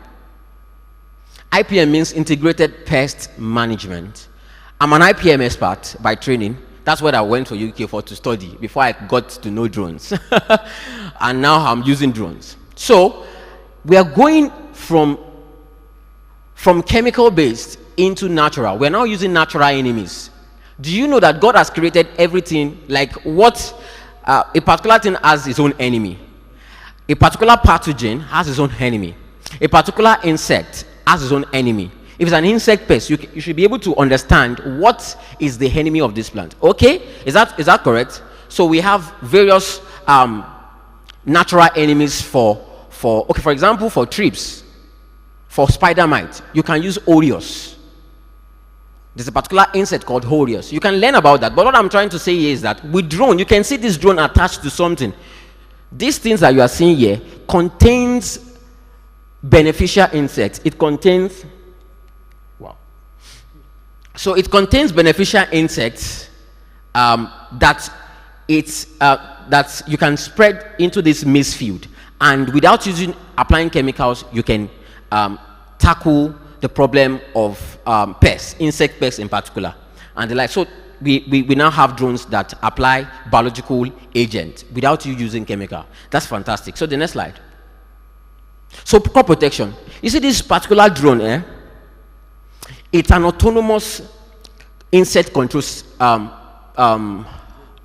IPM means integrated pest management. I'm an IPM expert by training. That's what I went to UK for to study before I got to know drones. And now I'm using drones. So we are going from chemical based into natural. We're now using natural enemies. Do you know that God has created everything, like what a particular thing has its own enemy? A particular pathogen has its own enemy. A particular insect has its own enemy. If it's an insect pest, you should be able to understand what is the enemy of this plant. Okay? Is that correct? So we have various natural enemies for example, for thrips, for spider mite, you can use Oreos. There's a particular insect called Oreos. You can learn about that. But what I'm trying to say here is that with drone, you can see this drone attached to something. These things that you are seeing here contains beneficial insects. It contains, so it contains beneficial insects that you can spread into this maize field. And without applying chemicals, you can tackle the problem of pests, insect pests in particular, and the like. So we now have drones that apply biological agent without you using chemical. That's fantastic. So the next slide. So crop protection. You see this particular drone, it's an autonomous insect control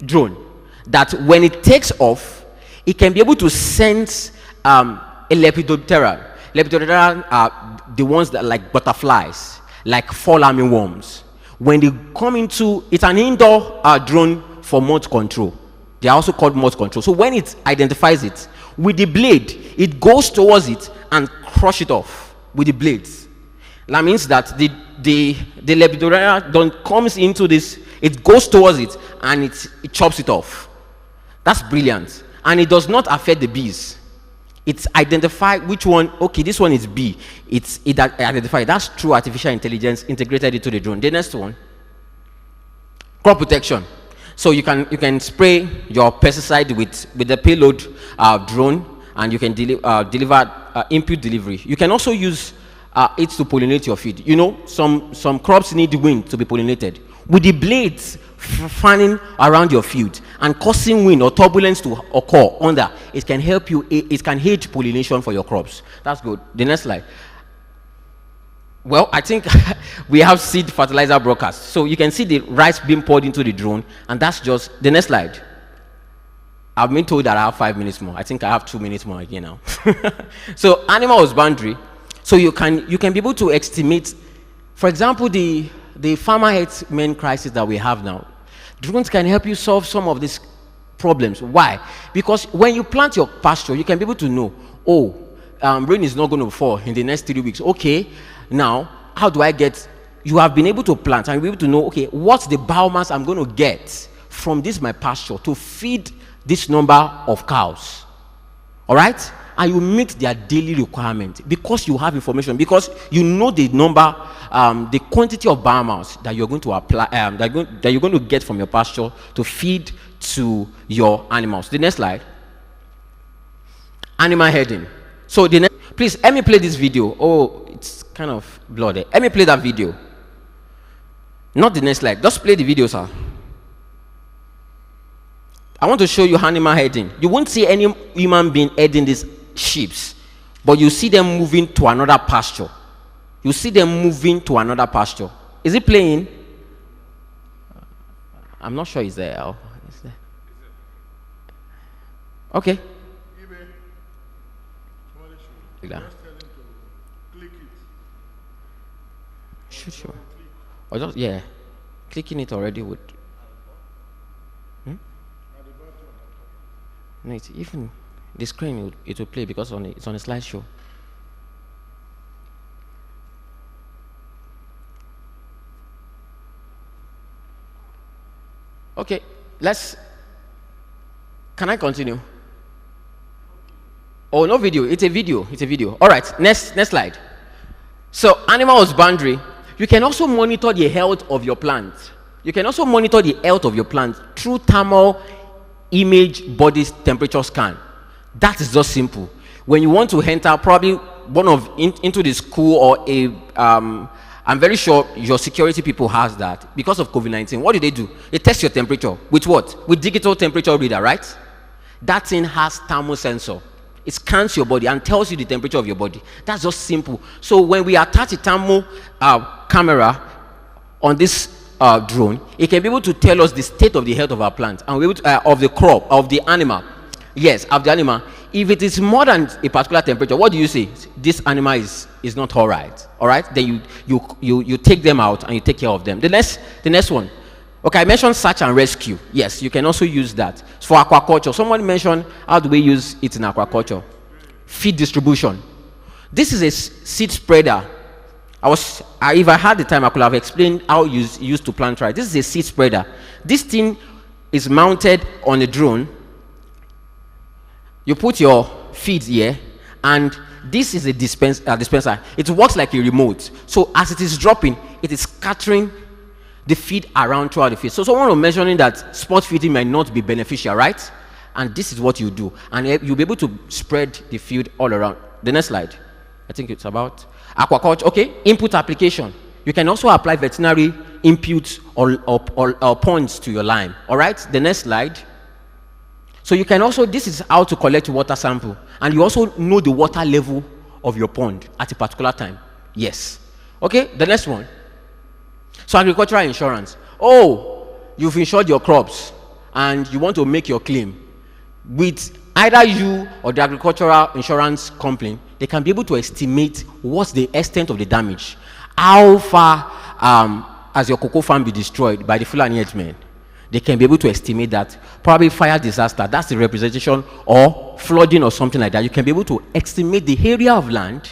drone that when it takes off, it can be able to sense a Lepidoptera. Lepidoptera are the ones that like butterflies, like fall armyworms. When they come into, it's an indoor drone for moth control. They are also called moth control. So when it identifies it, With the blade, it goes towards it and crush it off with the blades. That means that the lepidoptera comes into this, it goes towards it and it chops it off. That's brilliant. And it does not affect the bees. It's identify which one, okay, this one is B. It identifies. That's true artificial intelligence integrated into the drone. The next one, crop protection. So you can spray your pesticide with the payload drone, and you can deliver input delivery. You can also use it to pollinate your feed. You know, some crops need the wind to be pollinated. With the blades fanning around your field and causing wind or turbulence to occur under, it can help you, it can aid pollination for your crops. That's good. The next slide. Well, I think we have seed fertilizer broadcast. So you can see the rice being poured into the drone, and that's just the next slide. I've been told that I have 5 minutes more. I think I have 2 minutes more again now. So animal husbandry. So you can be able to estimate, for example, the farmer herdsmen crisis that we have now. Drones can help you solve some of these problems. Why? Because when you plant your pasture, you can be able to know, oh, rain is not going to fall in the next 3 weeks. Okay, now how do I get? You have been able to plant and be able to know, okay, what's the biomass I'm going to get from this my pasture to feed this number of cows. All right? And you meet their daily requirement because you have information, because you know the number, the quantity of biomass that you're going to apply, that you're going to get from your pasture to feed to your animals. The next slide. Animal herding. So the next, please let me play this video. Oh, it's kind of blurred. Let me play that video. Not the next slide. Just play the video, sir. I want to show you animal herding. You won't see any human being herding these sheep, but you see them moving to another pasture. You see them moving to another pasture. Is it playing? I'm not sure it's there. Oh, it's there. Okay. Sure. Or just, yeah. Clicking it already would. No, it's even the screen it will play because it's on a slideshow. Okay, can I continue? Oh, no video. It's a video. It's a video. All right, next slide. So, animal husbandry. You can also monitor the health of your plant. You can also monitor the health of your plant through thermal image body temperature scan. That is just simple. When you want to enter probably into the school or a I'm very sure your security people has that because of COVID-19. What do? They test your temperature with what? With digital temperature reader, right? That thing has thermal sensor. It scans your body and tells you the temperature of your body. That's just simple. So when we attach a thermal camera on this drone, it can be able to tell us the state of the health of our plant and we of the crop, of the animal. Yes, of the animal. If it is more than a particular temperature, what do you say? This animal is not all right. All right? Then you take them out and you take care of them. The next one. Okay, I mentioned search and rescue. Yes, you can also use that. For aquaculture, someone mentioned how do we use it in aquaculture? Feed distribution. This is a seed spreader. If I had the time, I could have explained how used to plant rice. This is a seed spreader. This thing is mounted on a drone. You put your feed here, and this is a dispenser. It works like a remote. So as it is dropping, it is scattering the feed around throughout the field. So someone was mentioning that spot feeding might not be beneficial, right? And this is what you do. And you'll be able to spread the field all around. The next slide. I think it's about aquaculture. Okay, input application. You can also apply veterinary inputs or ponds to your lime. All right, the next slide. So you can also, this is how to collect water sample. And you also know the water level of your pond at a particular time. Yes. Okay, the next one. So agricultural insurance. Oh, you've insured your crops and you want to make your claim. With either you or the agricultural insurance company, they can be able to estimate what's the extent of the damage. How far has your cocoa farm been destroyed by the Fulani herdsmen? they can be able to estimate that probably fire disaster, that's the representation, or flooding or something like that. You can be able to estimate the area of land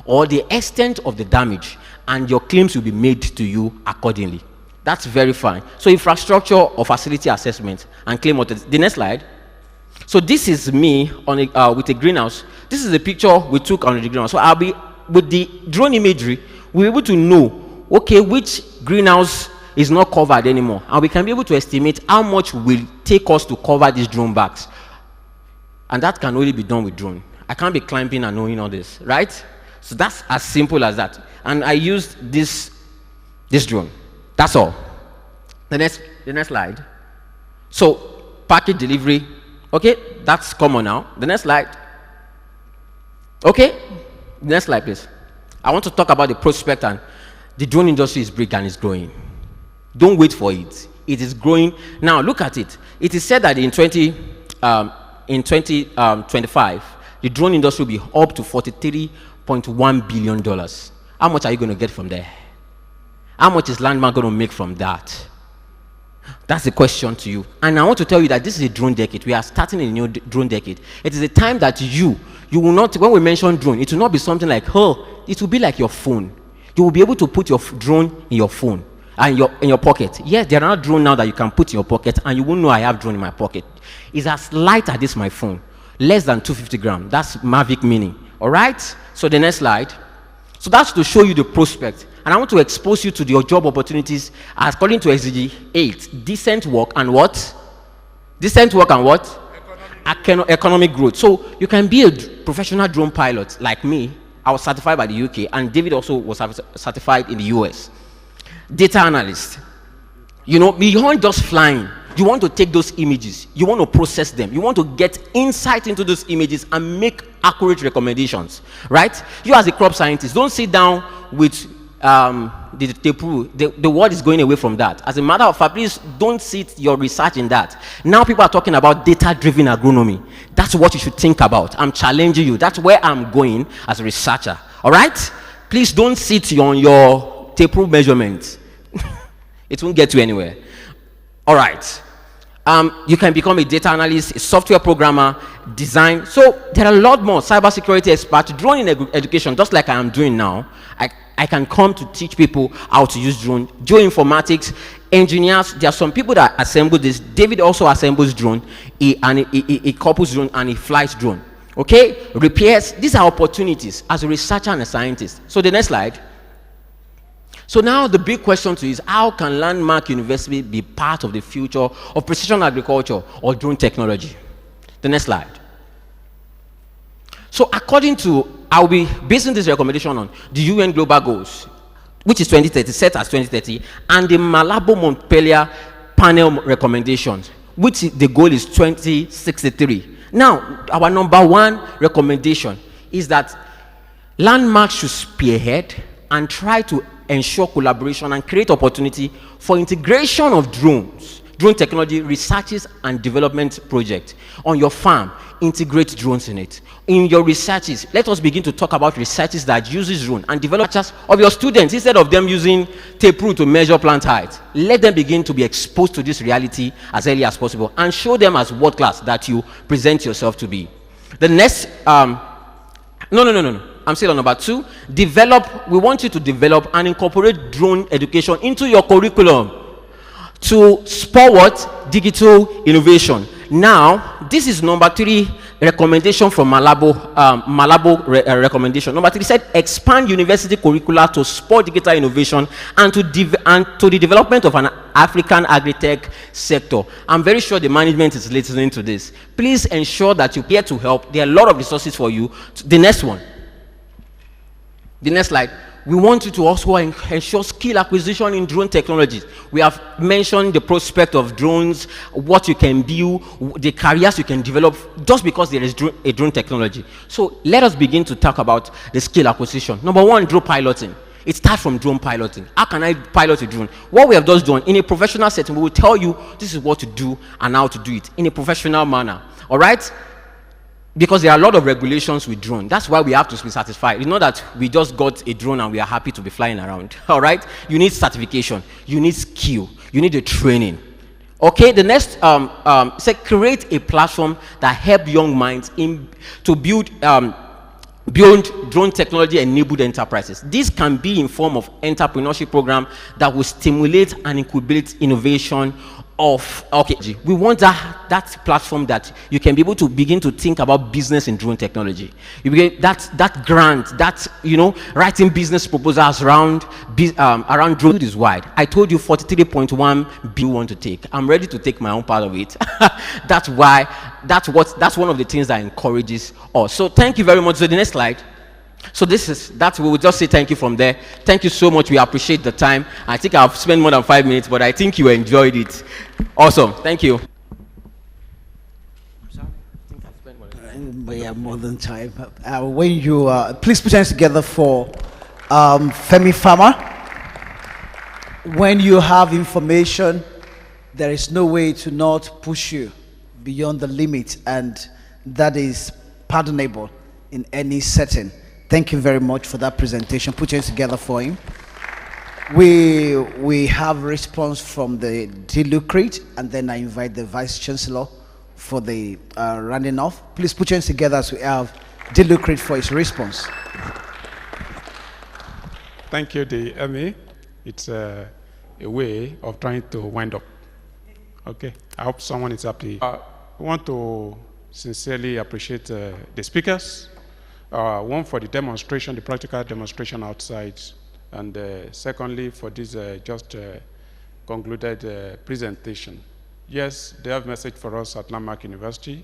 or the extent of the damage, and your claims will be made to you accordingly. That's very fine. So infrastructure or facility assessment and claim authorization. The next slide. So this is me on a, with a greenhouse. This is a picture we took on the greenhouse. So I'll be, with the drone imagery, we're able to know, okay, which greenhouse is not covered anymore. And we can be able to estimate how much will take us to cover these drone bags. And that can only be done with drone. I can't be climbing and knowing all this, right? So that's as simple as that. And I used this drone. That's all. The next slide. So package delivery. Okay, that's common now. The next slide. Okay, next slide, please. I want to talk about the prospect, and the drone industry is big and is growing. Don't wait for it. It is growing. Now look at it. It is said that in 2025, the drone industry will be up to $43.1 billion. How much are you going to get from there? How much is Landmark going to make from that? That's the question to you. And I want to tell you that this is a drone decade. We are starting a new drone decade. It is a time that you will not, when we mention drone, it will not be something like, oh, it will be like your phone. You will be able to put your drone in your phone and in your pocket. Yes, there are drones now that you can put in your pocket, and you won't know I have drone in my pocket. It's as light as this, my phone. Less than 250 grams. That's Mavic Mini. All right? So the next slide. So that's to show you the prospect. And I want to expose you to your job opportunities according to SDG 8. Decent work and what? Decent work and what? Economic growth. So you can be a professional drone pilot like me. I was certified by the UK, and David also was certified in the US. Data analyst. You know, beyond just flying, you want to take those images, you want to process them, you want to get insight into those images and make accurate recommendations, right? You as a crop scientist, don't sit down with the world is going away from that. As a matter of fact, please don't sit your research in that. Now people are talking about data-driven agronomy. That's what you should think about. I'm challenging you. That's where I'm going as a researcher. All right? Please don't sit on your tape-proof measurements. It won't get you anywhere. All right. You can become a data analyst, a software programmer, design. So there are a lot more cybersecurity experts, drone in education, just like I am doing now. I can come to teach people how to use drone. Geoinformatics, engineers, there are some people that assemble this. David also assembles drone. He couples drone and he flies drone. Okay? Repairs. These are opportunities as a researcher and a scientist. So the next slide. So now the big question to you is, how can Landmark University be part of the future of precision agriculture or drone technology? The next slide. So according to, I'll be basing this recommendation on the UN Global Goals, which is 2030, set as 2030, and the Malabo-Montpellier panel recommendations, which the goal is 2063. Now, our number one recommendation is that Landmark should spearhead and try to ensure collaboration and create opportunity for integration of drones, drone technology researches and development projects on your farm. Integrate drones in it. In your researches, let us begin to talk about researches that uses drone and developers of your students, instead of them using tape rule to measure plant height. Let them begin to be exposed to this reality as early as possible and show them as world class that you present yourself to be. The next, no. I'm still on number 2. We want you to develop and incorporate drone education into your curriculum to spur what? Digital innovation. Now, this is number 3 recommendation from Malabo recommendation. Number 3 said, expand university curricula to spur digital innovation and to the development of an African agri-tech sector. I'm very sure the management is listening to this. Please ensure that you're here to help. There are a lot of resources for you. The next one. The next slide. We want you to also ensure skill acquisition in drone technologies. We have mentioned the prospect of drones, what you can do, the careers you can develop just because there is a drone technology. So let us begin to talk about the skill acquisition. Number 1, drone piloting. It starts from drone piloting. How can I pilot a drone? What we have just done in a professional setting, we will tell you this is what to do and how to do it in a professional manner. All right? Because there are a lot of regulations with drone. That's why we have to be satisfied. It's not that we just got a drone and we are happy to be flying around. All right? You need certification. You need skill. You need the training. Okay, the next say create a platform that help young minds to build drone technology enabled enterprises. This can be in form of entrepreneurship program that will stimulate and incubate innovation of, okay, we want that platform that you can be able to begin to think about business in drone technology. You begin that grant, that, you know, writing business proposals around drone is wide. I told you 43.1 billion want to take. I'm ready to take my own part of it. That's one of the things that encourages us. So thank you very much. So the next slide. So we will just say thank you from there. Thank you so much. We appreciate the time. I think I've spent more than 5 minutes, but I think you enjoyed it. Awesome. Thank you. We have more than time. When you please put hands together for Femi Farmer. When you have information, there is no way to not push you beyond the limit, and that is pardonable in any setting. Thank you very much for that presentation. Put your hands together for him. We have response from the Dilucrate, and then I invite the Vice Chancellor for the rounding off. Please put your hands together as we have Dilucrate for his response. Thank you, the MA. It's a way of trying to wind up. Okay, I hope someone is happy. I want to sincerely appreciate the speakers. One for the demonstration, the practical demonstration outside, and secondly for this just concluded presentation. Yes, they have a message for us at Landmark University,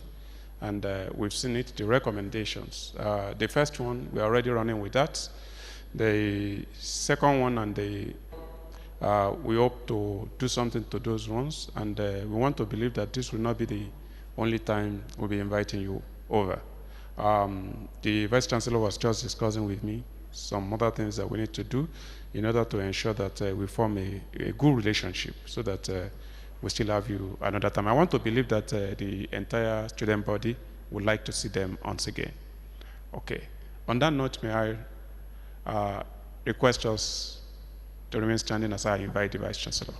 and we've seen it, the recommendations. The first one, we're already running with that. The second one, and we hope to do something to those ones, and we want to believe that this will not be the only time we'll be inviting you over. The Vice Chancellor was just discussing with me some other things that we need to do in order to ensure that we form a good relationship so that we still have you another time. I want to believe that the entire student body would like to see them once again. Okay. On that note, may I request us to remain standing as I invite the Vice Chancellor.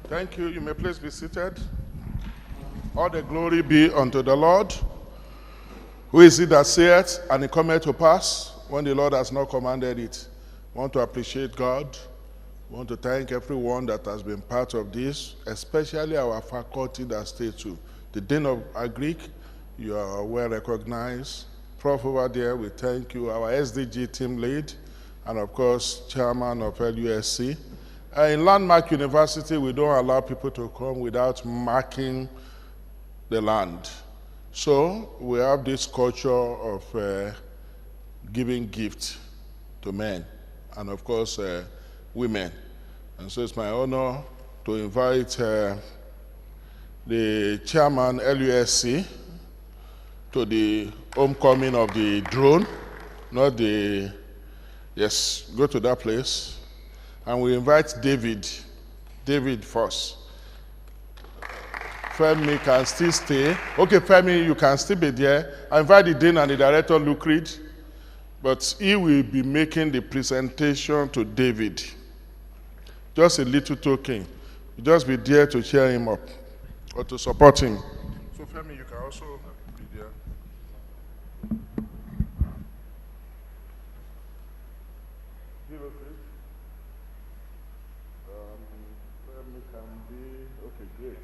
Thank you. You may please be seated. All the glory be unto the Lord. Who is it that saith, and it cometh to pass, when the Lord has not commanded it? I want to appreciate God. I want to thank everyone that has been part of this, especially our faculty that stay too. The Dean of Agric, you are well recognized. Prof over there, we thank you. Our SDG team lead, and of course, chairman of LUSC. In Landmark University, we don't allow people to come without marking the land. So we have this culture of giving gifts to men and of course women. And so it's my honor to invite the chairman LUSC to the homecoming of the drone, not the, yes, go to that place. And we invite David first. Femi can still stay. Okay, Femi, you can still be there. I invite the Dean and the Director, Luke Reed, but he will be making the presentation to David. Just a little token. Just be there to cheer him up or to support him. So Femi, you can also be there. Femi can be, okay, great.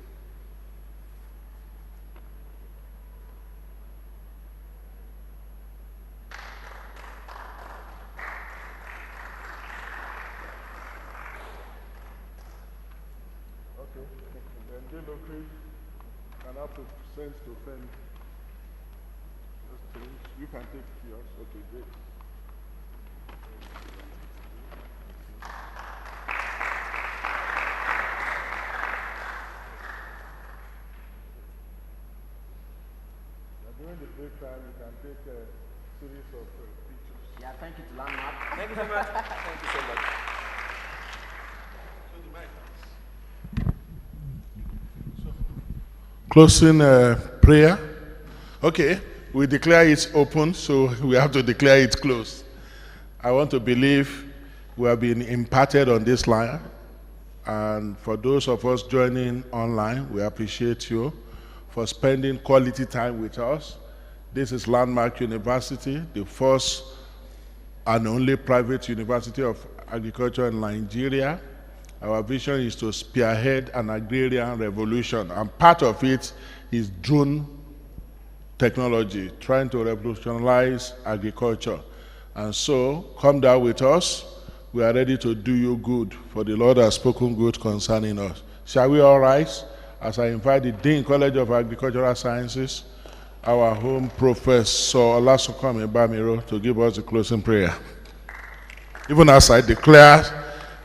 And then can have to send to Femi. You can take yours. Okay, great. During the break time, you can take a series of pictures. Yeah, thank you to Landmark. Thank you so much. Thank you so much. Closing prayer. Okay, We declare it open, so we have to declare it closed. I want to believe we have been imparted on this line. And for those of us joining online, we appreciate you for spending quality time with us. This is Landmark University, the first and only private university of agriculture in Nigeria. Our vision is to spearhead an agrarian revolution, and part of it is drone technology, trying to revolutionize agriculture. And so, come down with us. We are ready to do you good, for the Lord has spoken good concerning us. Shall we all rise as I invite the Dean College of Agricultural Sciences, our home professor Olasokome Bamiro, to give us the closing prayer. Even as I declare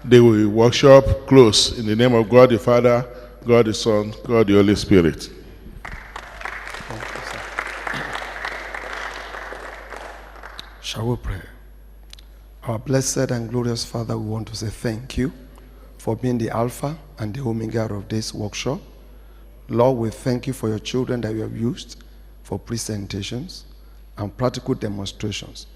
the workshop close, in the name of God the Father, God the Son, God the Holy Spirit. Shall we pray? Our blessed and glorious Father, we want to say thank you for being the Alpha and the Omega of this workshop. Lord, we thank you for your children that you have used for presentations and practical demonstrations.